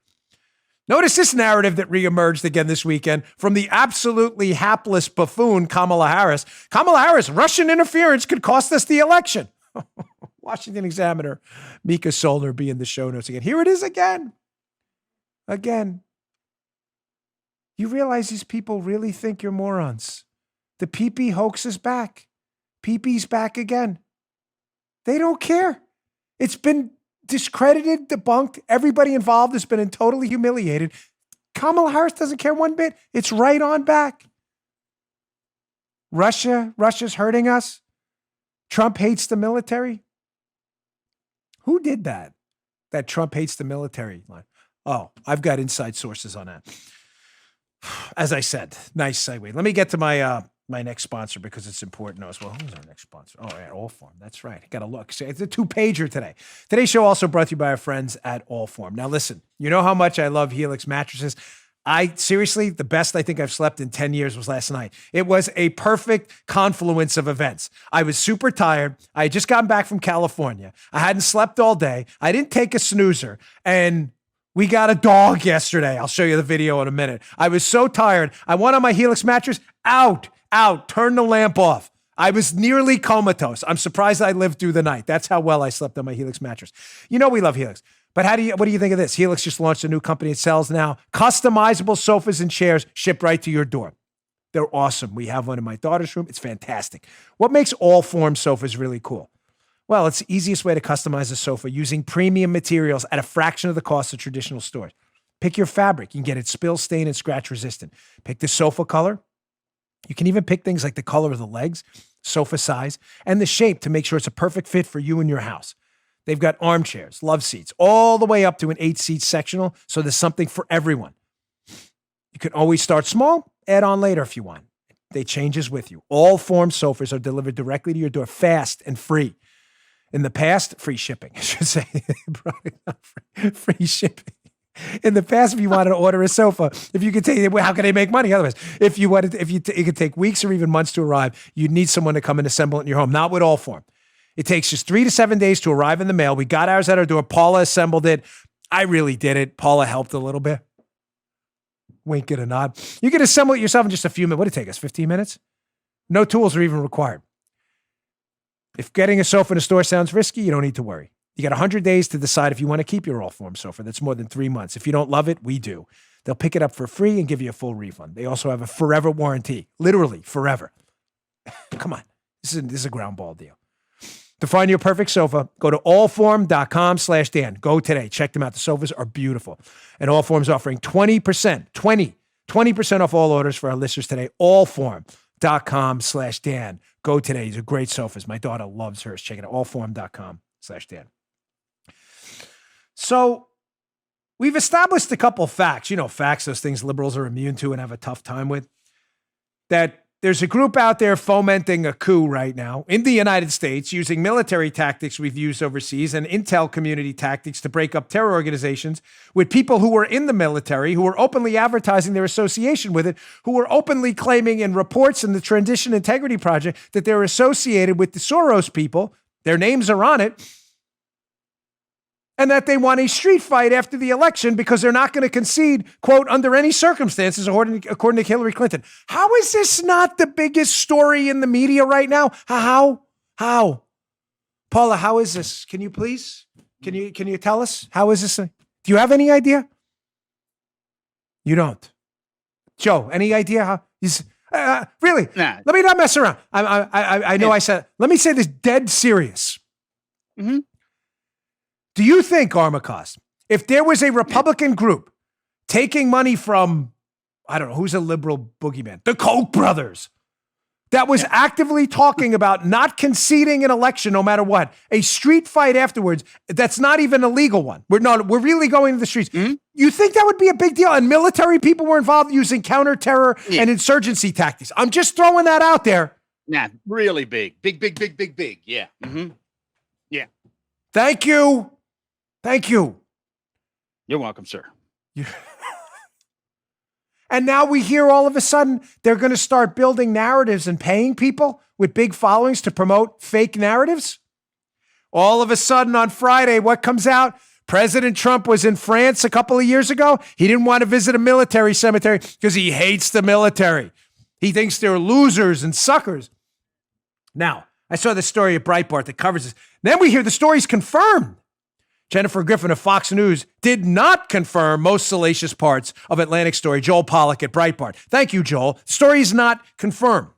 Notice this narrative that reemerged again this weekend from the absolutely hapless buffoon Kamala Harris. Kamala Harris, Russian interference could cost us the election. Washington Examiner, Mika Solner be in the show notes again. Here it is again. Again. You realize these people really think you're morons. The PP hoax is back. PP's back again. They don't care. It's been discredited, debunked. Everybody involved has been totally humiliated. Kamala Harris doesn't care one bit. It's right on back. Russia's hurting us. Trump hates the military. Who did that? That Trump hates the military line. Oh, I've got inside sources on that. As I said, nice segue. Let me get to my my next sponsor because it's important as well. Who's our next sponsor? Oh, at Allform. That's right. I got to look. It's a 2-pager today. Today's show also brought to you by our friends at Allform. Now, listen, you know how much I love Helix Mattresses. Seriously, the best I think I've slept in 10 years was last night. It was a perfect confluence of events. I was super tired. I had just gotten back from California. I hadn't slept all day. I didn't take a snoozer. And we got a dog yesterday. I'll show you the video in a minute. I was so tired. I went on my Helix mattress. Out. Turn the lamp off. I was nearly comatose. I'm surprised I lived through the night. That's how well I slept on my Helix mattress. You know we love Helix. But what do you think of this? Helix just launched a new company. It sells now customizable sofas and chairs shipped right to your door. They're awesome. We have one in my daughter's room. It's fantastic. What makes all form sofas really cool? Well, it's the easiest way to customize a sofa using premium materials at a fraction of the cost of traditional stores. Pick your fabric. You can get it spill, stain, and scratch resistant. Pick the sofa color. You can even pick things like the color of the legs, sofa size, and the shape to make sure it's a perfect fit for you and your house. They've got armchairs, love seats, all the way up to an 8-seat sectional, so there's something for everyone. You can always start small, add on later if you want. They changes with you. All form sofas are delivered directly to your door, fast and free. In the past, free shipping, I should say. Free shipping. In the past, if you wanted to order a sofa, if you could take, how can they make money otherwise? If you wanted, it could take weeks or even months to arrive, you'd need someone to come and assemble it in your home. Not with all form. It takes just 3 to 7 days to arrive in the mail. We got ours at our door. Paula assembled it. I really did it. Paula helped a little bit. Wink and a nod. You can assemble it yourself in just a few minutes. What did it take us? 15 minutes? No tools are even required. If getting a sofa in a store sounds risky, you don't need to worry. You got 100 days to decide if you want to keep your all-form sofa. That's more than 3 months. If you don't love it, we do. They'll pick it up for free and give you a full refund. They also have a forever warranty. Literally, forever. Come on. This is a ground ball deal. To find your perfect sofa, go to allform.com/Dan. Go today. Check them out. The sofas are beautiful. And Allform's offering 20% off all orders for our listeners today. Allform.com/Dan. Go today. These are great sofas. My daughter loves hers. Check it out. Allform.com/Dan. So we've established a couple of facts. You know, facts, those things liberals are immune to and have a tough time with. That there's a group out there fomenting a coup right now in the United States using military tactics we've used overseas and intel community tactics to break up terror organizations with people who were in the military, who were openly advertising their association with it, who were openly claiming in reports in the Transition Integrity Project that they're associated with the Soros people. Their names are on it. And that they want a street fight after the election because they're not going to concede, quote, under any circumstances, according to Hillary Clinton. How is this not the biggest story in the media right now? How? Paula, how is this? Can you please? Can you tell us? How is this? Do you have any idea? You don't. Joe, any idea how? Really? Nah. Let me not mess around. I know I said, let me say this dead serious. Mm-hmm. Do you think, Armacost, if there was a Republican group taking money from, I don't know, who's a liberal boogeyman? The Koch brothers, that was actively talking about not conceding an election no matter what, a street fight afterwards, that's not even a legal one. We're really going to the streets. Mm-hmm. You think that would be a big deal? And military people were involved using counterterror and insurgency tactics. I'm just throwing that out there. Nah, really big. Big. Yeah. Mm-hmm. Yeah. Thank you. You're welcome, sir. And now we hear all of a sudden they're going to start building narratives and paying people with big followings to promote fake narratives. All of a sudden on Friday, what comes out? President Trump was in France a couple of years ago. He didn't want to visit a military cemetery because he hates the military. He thinks they're losers and suckers. Now, I saw the story at Breitbart that covers this. Then we hear the story's confirmed. Jennifer Griffin of Fox News did not confirm most salacious parts of Atlantic story. Joel Pollack at Breitbart. Thank you, Joel. Story is not confirmed.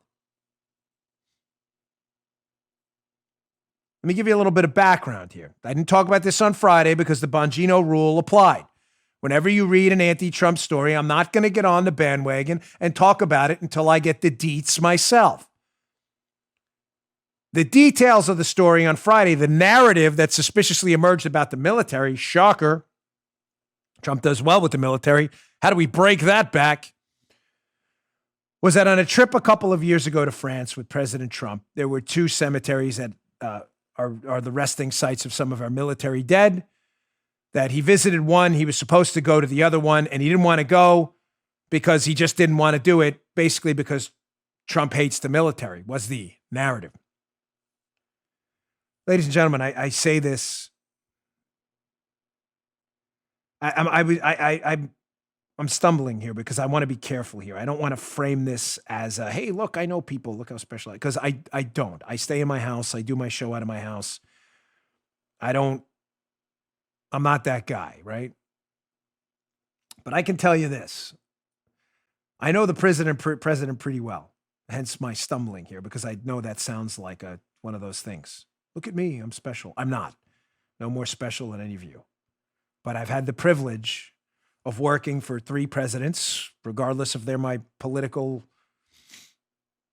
Let me give you a little bit of background here. I didn't talk about this on Friday because the Bongino rule applied. Whenever you read an anti-Trump story, I'm not going to get on the bandwagon and talk about it until I get the deets myself. The details of the story on Friday, the narrative that suspiciously emerged about the military, shocker. Trump does well with the military. How do we break that back? Was that on a trip a couple of years ago to France with President Trump, there were 2 cemeteries that are the resting sites of some of our military dead, that he visited one, he was supposed to go to the other one, and he didn't want to go because he just didn't want to do it, basically because Trump hates the military, was the narrative. Ladies and gentlemen, I say this. I'm stumbling here because I want to be careful here. I don't want to frame this as a, hey, look, I know people. Look how special I am. Because I don't. I stay in my house. I do my show out of my house. I'm not that guy, right? But I can tell you this. I know the president pretty well, hence my stumbling here, because I know that sounds like one of those things. Look at me, I'm special. I'm not. No more special than any of you. But I've had the privilege of working for 3 presidents, regardless if they're my political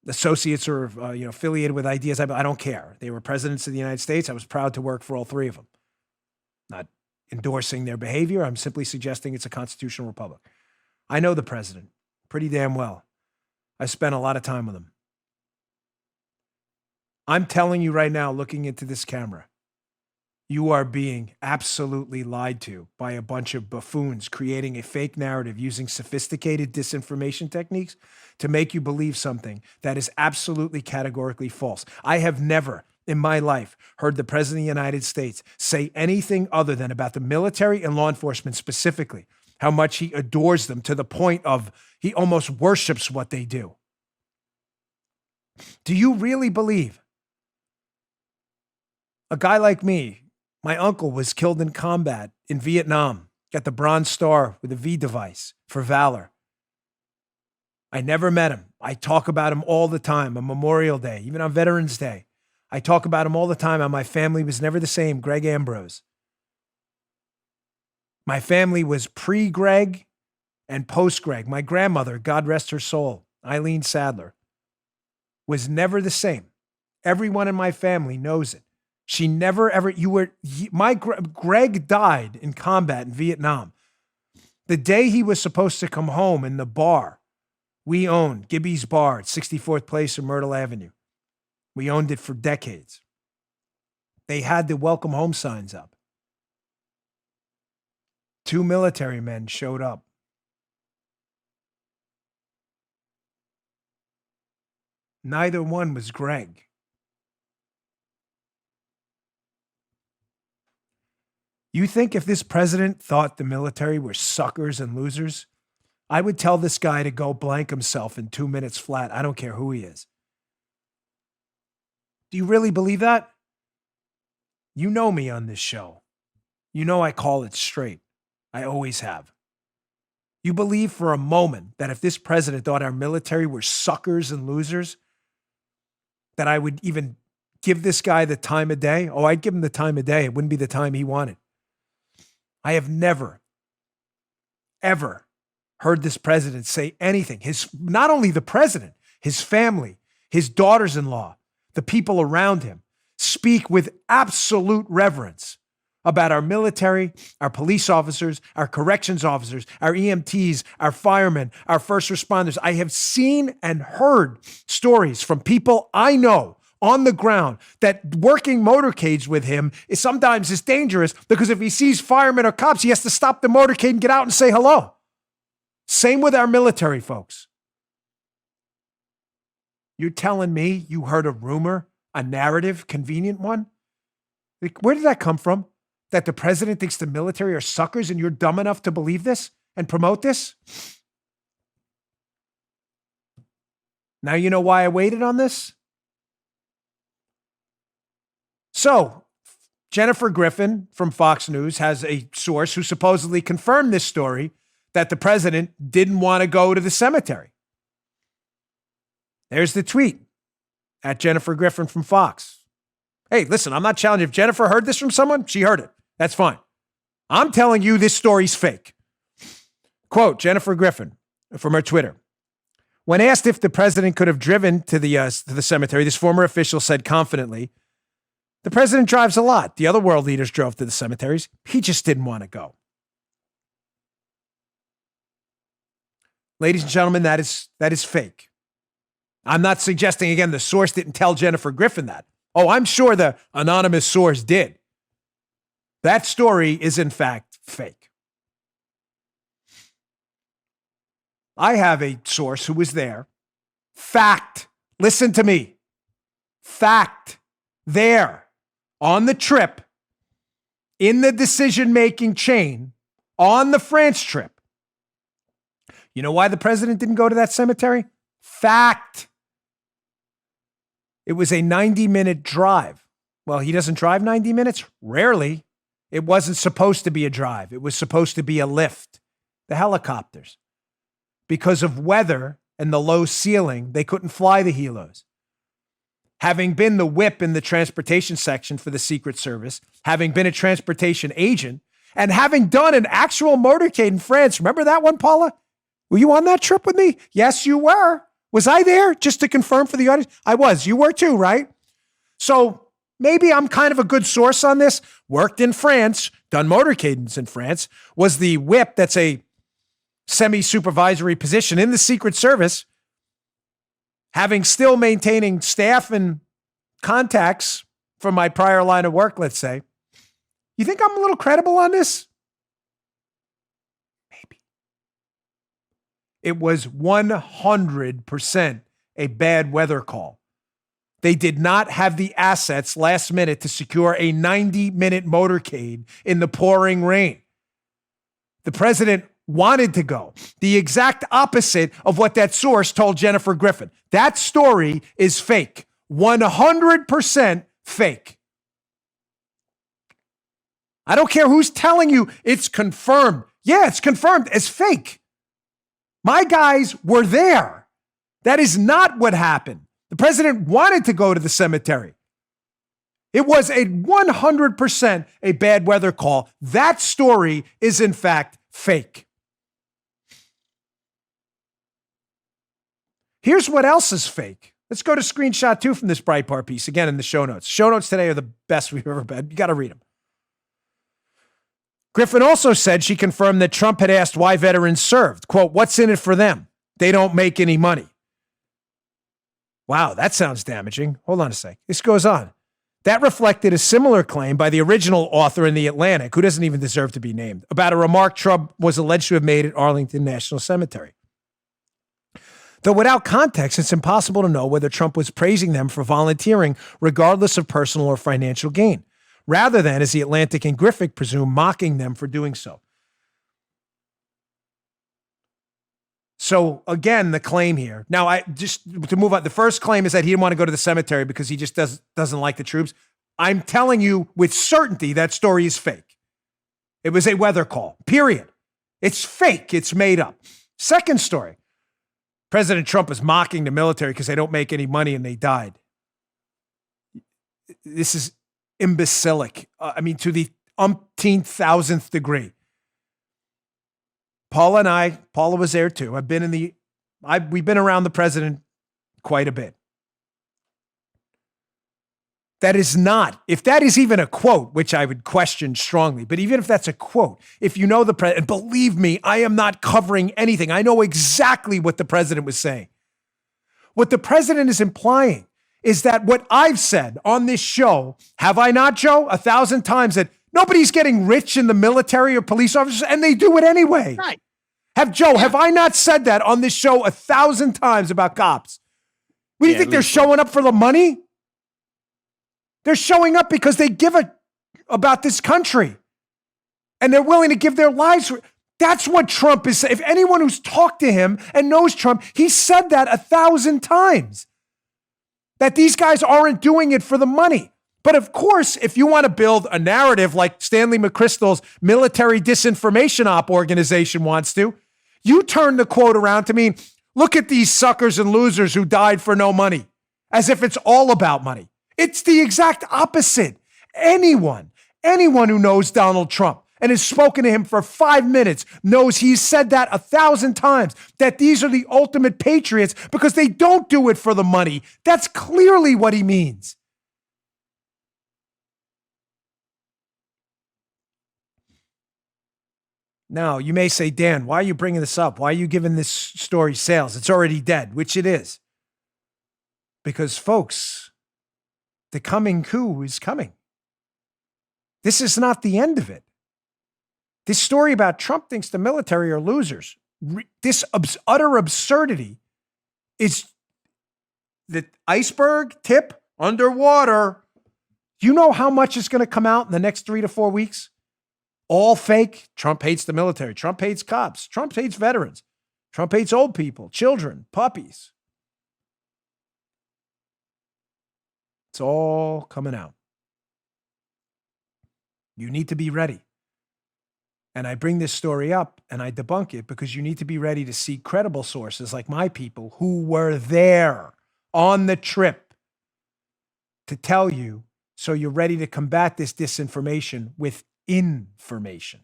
associates or affiliated with ideas. I don't care. They were presidents of the United States. I was proud to work for all 3 of them. Not endorsing their behavior. I'm simply suggesting it's a constitutional republic. I know the president pretty damn well. I spent a lot of time with him. I'm telling you right now, looking into this camera, you are being absolutely lied to by a bunch of buffoons creating a fake narrative using sophisticated disinformation techniques to make you believe something that is absolutely categorically false. I have never in my life heard the President of the United States say anything other than about the military and law enforcement specifically, how much he adores them to the point of he almost worships what they do. Do you really believe a guy like me? My uncle was killed in combat in Vietnam, got the Bronze Star with a V device for valor. I never met him. I talk about him all the time on Memorial Day, even on Veterans Day. I talk about him all the time, how my family was never the same, Greg Ambrose. My family was pre-Greg and post-Greg. My grandmother, God rest her soul, Eileen Sadler, was never the same. Everyone in my family knows it. She never, ever, Greg died in combat in Vietnam. The day he was supposed to come home in the bar we owned, Gibby's Bar at 64th Place and Myrtle Avenue. We owned it for decades. They had the welcome home signs up. 2 military men showed up. Neither one was Greg. You think if this president thought the military were suckers and losers, I would tell this guy to go blank himself in 2 minutes flat. I don't care who he is. Do you really believe that? You know me on this show. You know I call it straight. I always have. You believe for a moment that if this president thought our military were suckers and losers, that I would even give this guy the time of day? Oh, I'd give him the time of day. It wouldn't be the time he wanted. I have never, ever heard this president say anything. Not only the president, his family, his daughters-in-law, the people around him speak with absolute reverence about our military, our police officers, our corrections officers, our EMTs, our firemen, our first responders. I have seen and heard stories from people I know on the ground that working motorcades with him is sometimes dangerous because if he sees firemen or cops, he has to stop the motorcade and get out and say hello. Same with our military folks. You're telling me you heard a rumor, a narrative, convenient one? Like, where did that come from? That the president thinks the military are suckers and you're dumb enough to believe this and promote this? Now you know why I waited on this? So, Jennifer Griffin from Fox News has a source who supposedly confirmed this story that the president didn't want to go to the cemetery. There's the tweet at Jennifer Griffin from Fox. Hey, listen, I'm not challenging. If Jennifer heard this from someone, she heard it. That's fine. I'm telling you this story's fake. Quote, Jennifer Griffin from her Twitter. When asked if the president could have driven to the cemetery, this former official said confidently, the president drives a lot. The other world leaders drove to the cemeteries. He just didn't want to go. Ladies and gentlemen, that is fake. I'm not suggesting, again, the source didn't tell Jennifer Griffin that. Oh, I'm sure the anonymous source did. That story is, in fact, fake. I have a source who was there. Fact. Listen to me. Fact. There on the trip, in the decision-making chain, on the France trip. You know why the president didn't go to that cemetery? Fact. It was a 90-minute drive. Well, he doesn't drive 90 minutes? Rarely. It wasn't supposed to be a drive. It was supposed to be a lift. The helicopters. Because of weather and the low ceiling, they couldn't fly the helos. Having been the whip in the transportation section for the Secret Service, having been a transportation agent, and having done an actual motorcade in France. Remember that one, Paula? Were you on that trip with me? Yes, you were. Was I there? Just to confirm for the audience. I was. You were too, right? So maybe I'm kind of a good source on this. Worked in France, done motorcades in France, was the whip, that's a semi-supervisory position in the Secret Service, having still maintaining staff and contacts from my prior line of work, let's say. You think I'm a little credible on this? Maybe. It was 100% a bad weather call. They did not have the assets last minute to secure a 90-minute motorcade in the pouring rain. The president wanted to go. The exact opposite of what that source told Jennifer Griffin. That story is fake. 100% fake. I don't care who's telling you it's confirmed. Yeah, it's confirmed as fake. My guys were there. That is not what happened. The president wanted to go to the cemetery. It was a 100% a bad weather call. That story is in fact fake. Here's what else is fake. Let's go to screenshot 2 from this Breitbart piece, again in the show notes. Show notes today are the best we've ever had. You got to read them. Griffin also said she confirmed that Trump had asked why veterans served. Quote, what's in it for them? They don't make any money. Wow, that sounds damaging. Hold on a sec. This goes on. That reflected a similar claim by the original author in The Atlantic, who doesn't even deserve to be named, about a remark Trump was alleged to have made at Arlington National Cemetery. Though without context, it's impossible to know whether Trump was praising them for volunteering, regardless of personal or financial gain, rather than, as The Atlantic and Griffin presume, mocking them for doing so. So again, the claim here. Now, I just to move on. The first claim is that he didn't want to go to the cemetery because he just doesn't like the troops. I'm telling you with certainty that story is fake. It was a weather call, period. It's fake. It's made up. Second story. President Trump is mocking the military because they don't make any money and they died. This is imbecilic. To the umpteenth thousandth degree. Paula was there too. We've been around the president quite a bit. That is not, if that is even a quote, which I would question strongly, but even if that's a quote, if you know the president, believe me, I am not covering anything. I know exactly what the president was saying. What the president is implying is that what I've said on this show, have I not, Joe, 1,000 times, that nobody's getting rich in the military or police officers, and they do it anyway. Right. Have I not said that on this show 1,000 times about cops? Do you think they're showing up for the money? They're showing up because they give about this country. And they're willing to give their lives. That's what Trump is saying. If anyone who's talked to him and knows Trump, he said that 1,000 times. That these guys aren't doing it for the money. But of course, if you want to build a narrative like Stanley McChrystal's military disinformation op organization wants to, you turn the quote around to mean, look at these suckers and losers who died for no money, as if it's all about money. It's the exact opposite. Anyone who knows Donald Trump and has spoken to him for 5 minutes knows he's said that 1,000 times, that these are the ultimate patriots because they don't do it for the money. That's clearly what he means. Now, you may say, Dan, why are you bringing this up? Why are you giving this story sales? It's already dead, which it is. Because, folks, the coming coup is coming. This is not the end of it. This story about Trump thinks the military are losers. this utter absurdity is the iceberg tip underwater. Do you know how much is going to come out in the next 3 to 4 weeks? All fake. Trump hates the military. Trump hates cops. Trump hates veterans. Trump hates old people, children, puppies. It's all coming out. You need to be ready. And I bring this story up and I debunk it because you need to be ready to see credible sources like my people who were there on the trip to tell you, so you're ready to combat this disinformation with information.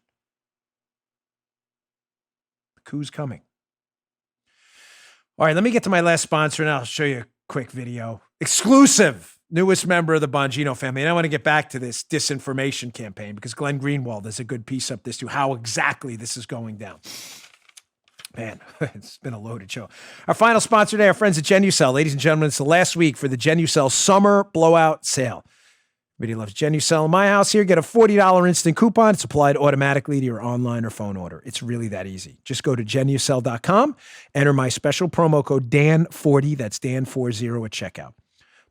The coup's coming. All right, let me get to my last sponsor and I'll show you a quick video. Exclusive, newest member of the Bongino family. And I want to get back to this disinformation campaign because Glenn Greenwald has a good piece up this to how exactly this is going down. Man, it's been a loaded show. Our final sponsor today, our friends at Genusell. Ladies and gentlemen, it's the last week for the Genusell Summer Blowout Sale. Everybody loves Genusell in my house here. Get a $40 instant coupon. It's applied automatically to your online or phone order. It's really that easy. Just go to Genusell.com, enter my special promo code DAN40, that's DAN40 at checkout.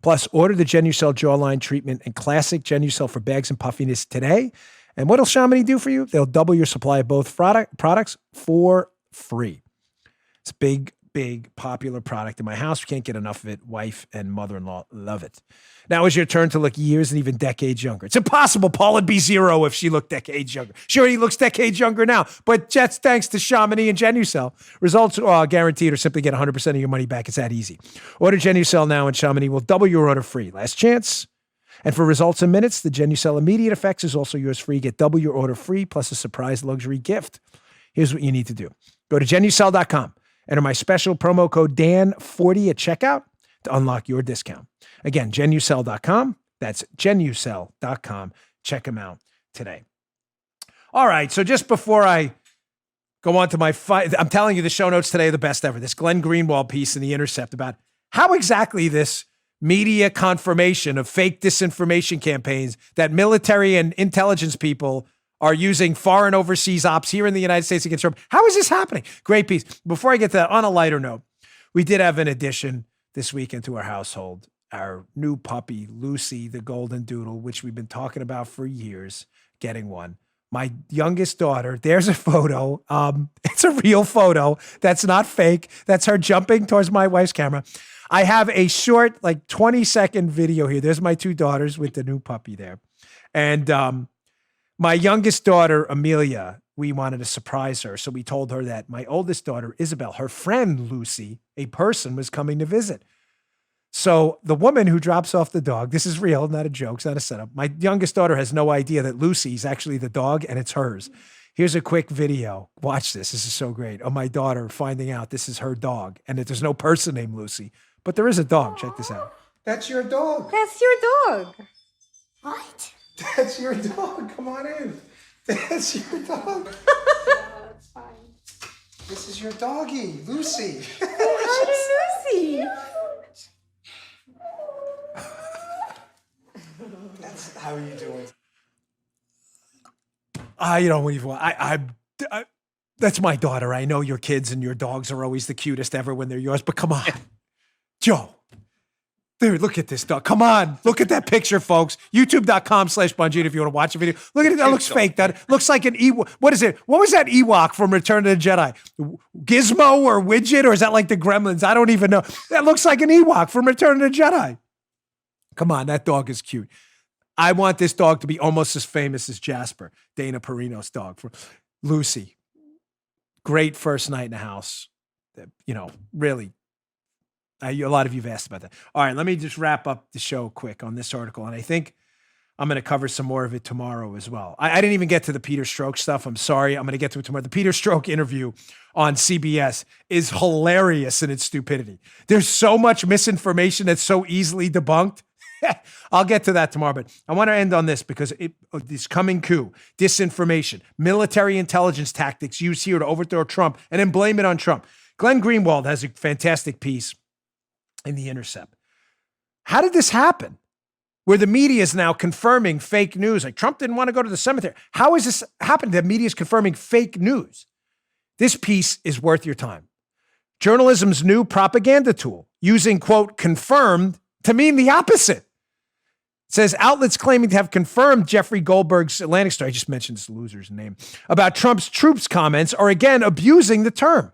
Plus, order the Genusell Jawline Treatment and Classic Genusell for bags and puffiness today. And what will Chamonix do for you? They'll double your supply of both products for free. It's a big, popular product in my house. We can't get enough of it. Wife and mother-in-law love it. Now is your turn to look years and even decades younger. It's impossible Paul would be zero if she looked decades younger. She already looks decades younger now, but that's thanks to Chamonix and Genusell. Results are guaranteed or simply get 100% of your money back. It's that easy. Order Genusell now and Chamonix will double your order free. Last chance. And for results in minutes, the Genusell Immediate Effects is also yours free. Get double your order free plus a surprise luxury gift. Here's what you need to do. Go to Genusell.com. Enter my special promo code DAN40 at checkout to unlock your discount. Again, Genusell.com. That's Genusell.com. Check them out today. All right, so just before I go on to my fight, I'm telling you the show notes today are the best ever. This Glenn Greenwald piece in The Intercept about how exactly this media confirmation of fake disinformation campaigns that military and intelligence people are using foreign overseas ops here in the United States against Trump. How is this happening? Great piece. Before I get to that, on a lighter note, we did have an addition this week into our household. Our new puppy, Lucy, the golden doodle, which we've been talking about for years, getting one. My youngest daughter, there's a photo. It's a real photo. That's not fake. That's her jumping towards my wife's camera. I have a short, 20-second video here. There's my two daughters with the new puppy there. And my youngest daughter, Amelia, we wanted to surprise her. So we told her that my oldest daughter, Isabel, her friend, Lucy, a person, was coming to visit. So the woman who drops off the dog, this is real, not a joke, it's not a setup. My youngest daughter has no idea that Lucy's actually the dog and it's hers. Here's a quick video. Watch this. This is so great. Of my daughter finding out this is her dog and that there's no person named Lucy, but there is a dog. Check this out. That's your dog. That's your dog. What? That's your dog. Come on in. That's your dog. It's fine. This is your doggy, Lucy. Hi to Lucy. That's how are you doing? You don't even want. I that's my daughter. I know your kids and your dogs are always the cutest ever when they're yours. But come on, Joe. Dude, look at this dog. Come on. Look at that picture, folks. YouTube.com/Bongino if you want to watch a video. Look at it. That looks fake. That looks like an Ewok. What is it? What was that Ewok from Return of the Jedi? Gizmo or Widget? Or is that like the Gremlins? I don't even know. That looks like an Ewok from Return of the Jedi. Come on. That dog is cute. I want this dog to be almost as famous as Jasper, Dana Perino's dog. For Lucy. Great first night in the house. Really. A lot of you have asked about that. All right, let me just wrap up the show quick on this article. And I think I'm going to cover some more of it tomorrow as well. I didn't even get to the Peter Strzok stuff. I'm sorry. I'm going to get to it tomorrow. The Peter Strzok interview on CBS is hilarious in its stupidity. There's so much misinformation that's so easily debunked. I'll get to that tomorrow, but I want to end on this because this coming coup, disinformation, military intelligence tactics used here to overthrow Trump and then blame it on Trump. Glenn Greenwald has a fantastic piece in The Intercept. How did this happen? Where the media is now confirming fake news. Like Trump didn't want to go to the cemetery. How has this happened that media is confirming fake news? This piece is worth your time. Journalism's new propaganda tool, using, quote, confirmed to mean the opposite. It says outlets claiming to have confirmed Jeffrey Goldberg's Atlantic story, I just mentioned this loser's name, about Trump's troops comments are again abusing the term.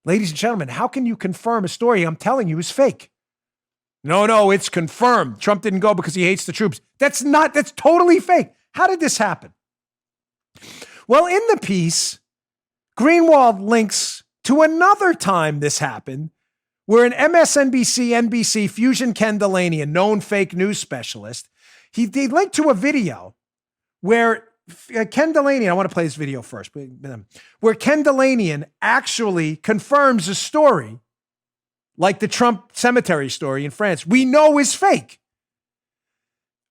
Ladies and gentlemen, how can you confirm a story I'm telling you is fake? No, it's confirmed. Trump didn't go because he hates the troops. That's totally fake. How did this happen? Well, in the piece, Greenwald links to another time this happened, where an MSNBC, NBC Fusion Ken Delaney, a known fake news specialist, he linked to a video where Ken Delaney, I want to play this video first, where Ken Delaney actually confirms a story like the Trump cemetery story in France we know is fake.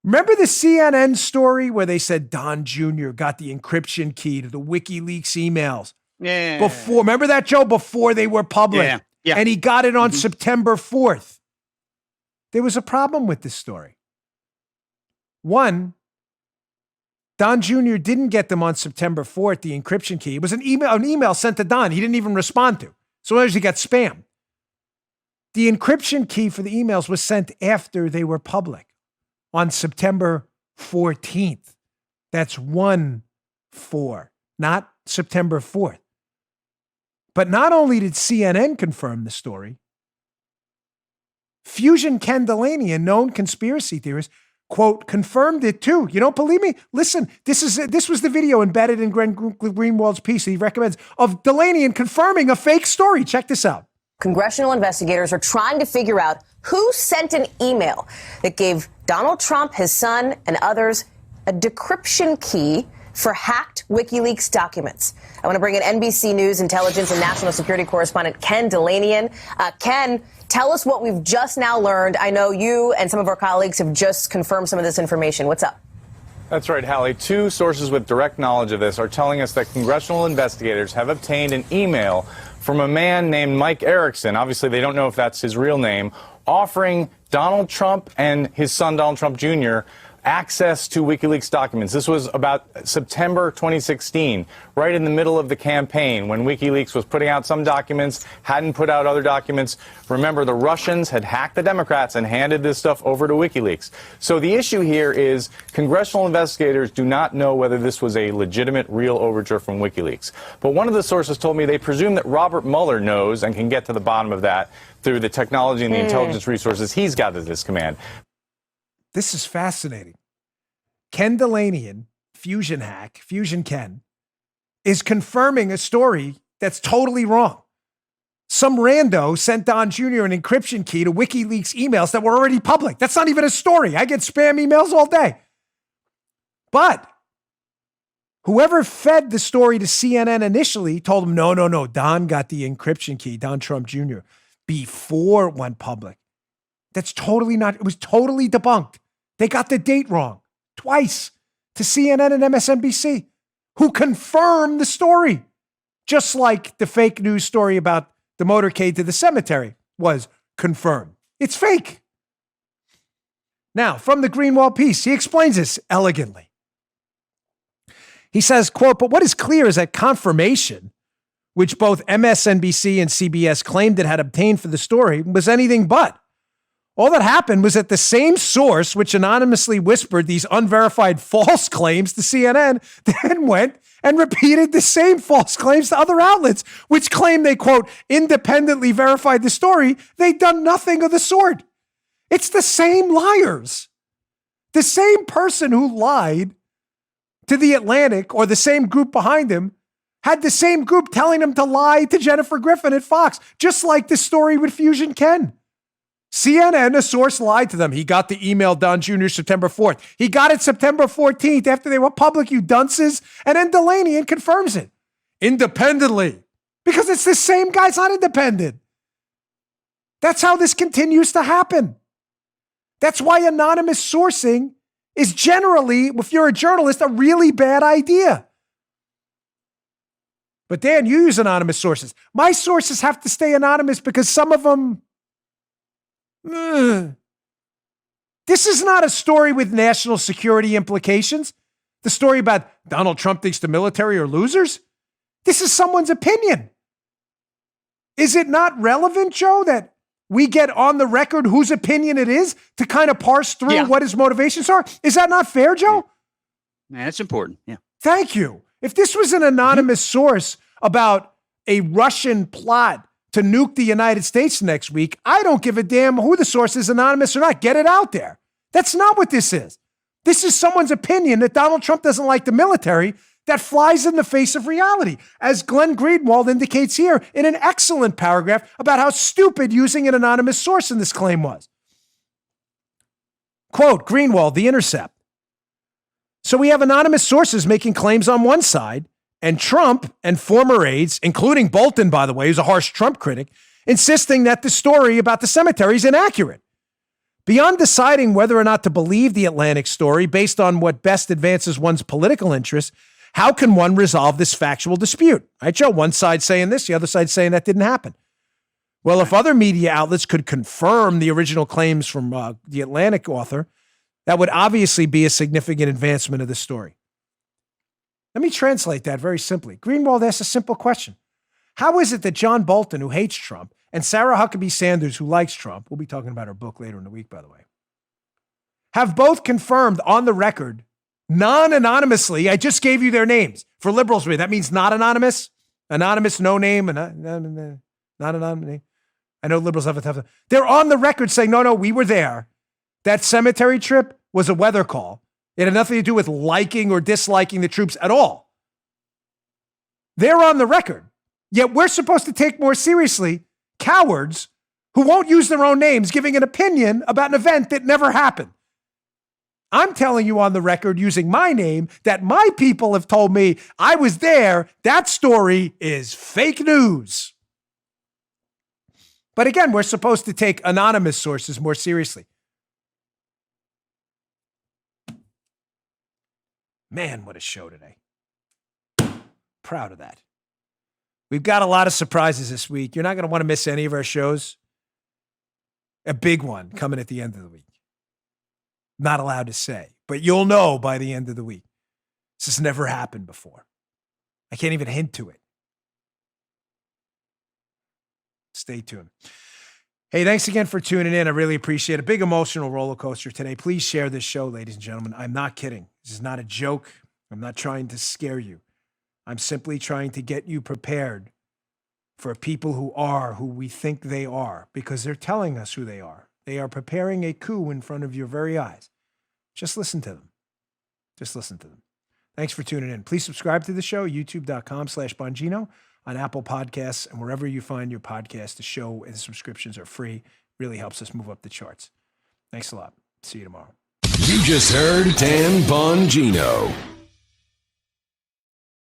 Remember the CNN story where they said Don Jr. got the encryption key to the WikiLeaks emails? Yeah. Remember that, Joe? Before they were public. Yeah. And he got it on September 4th. There was a problem with this story. One, Don Jr. didn't get them on September 4th, the encryption key. It was an email sent to Don he didn't even respond to. So as he got spam. The encryption key for the emails was sent after they were public on September 14th. That's 1-4, not September 4th. But not only did CNN confirm the story, Fusion Ken Delaney, a known conspiracy theorist, quote, confirmed it too. You don't believe me? Listen, this was the video embedded in Greenwald's piece that he recommends of Delaney and confirming a fake story. Check this out. Congressional investigators are trying to figure out who sent an email that gave Donald Trump, his son, and others a decryption key for hacked WikiLeaks documents. I want to bring in NBC News intelligence and national security correspondent Ken Delaney. Ken, tell us what we've just now learned. I know you and some of our colleagues have just confirmed some of this information. What's up? That's right, Hallie. Two sources with direct knowledge of this are telling us that congressional investigators have obtained an email from a man named Mike Erickson. Obviously, they don't know if that's his real name, offering Donald Trump and his son, Donald Trump Jr., access to WikiLeaks documents. This was about September 2016, right in the middle of the campaign when WikiLeaks was putting out some documents, hadn't put out other documents. Remember, the Russians had hacked the Democrats and handed this stuff over to WikiLeaks. So the issue here is congressional investigators do not know whether this was a legitimate, real overture from WikiLeaks. But one of the sources told me they presume that Robert Mueller knows and can get to the bottom of that through the technology and the intelligence resources he's got at his command. This is fascinating. Ken Delaney, Fusion Ken, is confirming a story that's totally wrong. Some rando sent Don Jr. an encryption key to WikiLeaks emails that were already public. That's not even a story. I get spam emails all day. But whoever fed the story to CNN initially told him, no, Don got the encryption key, Don Trump Jr., before it went public. That's totally not, it was totally debunked. They got the date wrong twice to CNN and MSNBC, who confirmed the story, just like the fake news story about the motorcade to the cemetery was confirmed. It's fake. Now, from the Greenwald piece, he explains this elegantly. He says, quote, but what is clear is that confirmation, which both MSNBC and CBS claimed it had obtained for the story, was anything but. All that happened was that the same source, which anonymously whispered these unverified false claims to CNN, then went and repeated the same false claims to other outlets, which claimed they, quote, independently verified the story. They'd done nothing of the sort. It's the same liars. The same person who lied to the Atlantic, or the same group behind him, had the same group telling him to lie to Jennifer Griffin at Fox, just like the story with Fusion Ken. CNN, a source, lied to them. He got the email Don Jr. September 4th. He got it September 14th after they were public, you dunces. And then Delaney confirms it independently because it's the same guy. It's not independent. That's how this continues to happen. That's why anonymous sourcing is generally, if you're a journalist, a really bad idea. But Dan, you use anonymous sources. My sources have to stay anonymous because some of them, this is not a story with national security implications. The story about Donald Trump thinks the military are losers. This is someone's opinion. Is it not relevant, Joe, that we get on the record whose opinion it is to kind of parse through what his motivations are? Is that not fair, Joe? Man, that's important. Yeah. Thank you. If this was an anonymous source about a Russian plot to nuke the United States next week, I don't give a damn who the source is, anonymous or not. Get it out there. That's not what this is. This is someone's opinion that Donald Trump doesn't like the military that flies in the face of reality, as Glenn Greenwald indicates here in an excellent paragraph about how stupid using an anonymous source in this claim was. Quote, Greenwald, The Intercept. So we have anonymous sources making claims on one side, and Trump and former aides, including Bolton, by the way, who's a harsh Trump critic, insisting that the story about the cemetery is inaccurate. Beyond deciding whether or not to believe the Atlantic story based on what best advances one's political interests, how can one resolve this factual dispute? Right, Joe? One side saying this, the other side saying that didn't happen. Well, if other media outlets could confirm the original claims from the Atlantic author, that would obviously be a significant advancement of the story. Let me translate that very simply. Greenwald asks a simple question. How is it that John Bolton, who hates Trump, and Sarah Huckabee Sanders, who likes Trump, we'll be talking about her book later in the week, by the way, have both confirmed on the record, non-anonymously, I just gave you their names. For liberals, that means not anonymous, anonymous, no name, and not anonymous. I know liberals have a tough time. They're on the record saying, no, we were there. That cemetery trip was a weather call. It had nothing to do with liking or disliking the troops at all. They're on the record. Yet we're supposed to take more seriously cowards who won't use their own names giving an opinion about an event that never happened. I'm telling you on the record using my name that my people have told me I was there. That story is fake news. But again, we're supposed to take anonymous sources more seriously. Man, what a show today. Proud of that. We've got a lot of surprises this week. You're not going to want to miss any of our shows. A big one coming at the end of the week. Not allowed to say, but you'll know by the end of the week. This has never happened before. I can't even hint to it. Stay tuned. Hey, thanks again for tuning in. I really appreciate it. A big emotional roller coaster today. Please share this show, ladies and gentlemen. I'm not kidding. This is not a joke. I'm not trying to scare you. I'm simply trying to get you prepared for people who we think they are, because they're telling us who they are. They are preparing a coup in front of your very eyes. Just listen to them. Just listen to them. Thanks for tuning in. Please subscribe to the show, youtube.com/Bongino, on Apple Podcasts, and wherever you find your podcast. The show and subscriptions are free. Really helps us move up the charts. Thanks a lot. See you tomorrow. You just heard Dan Bongino.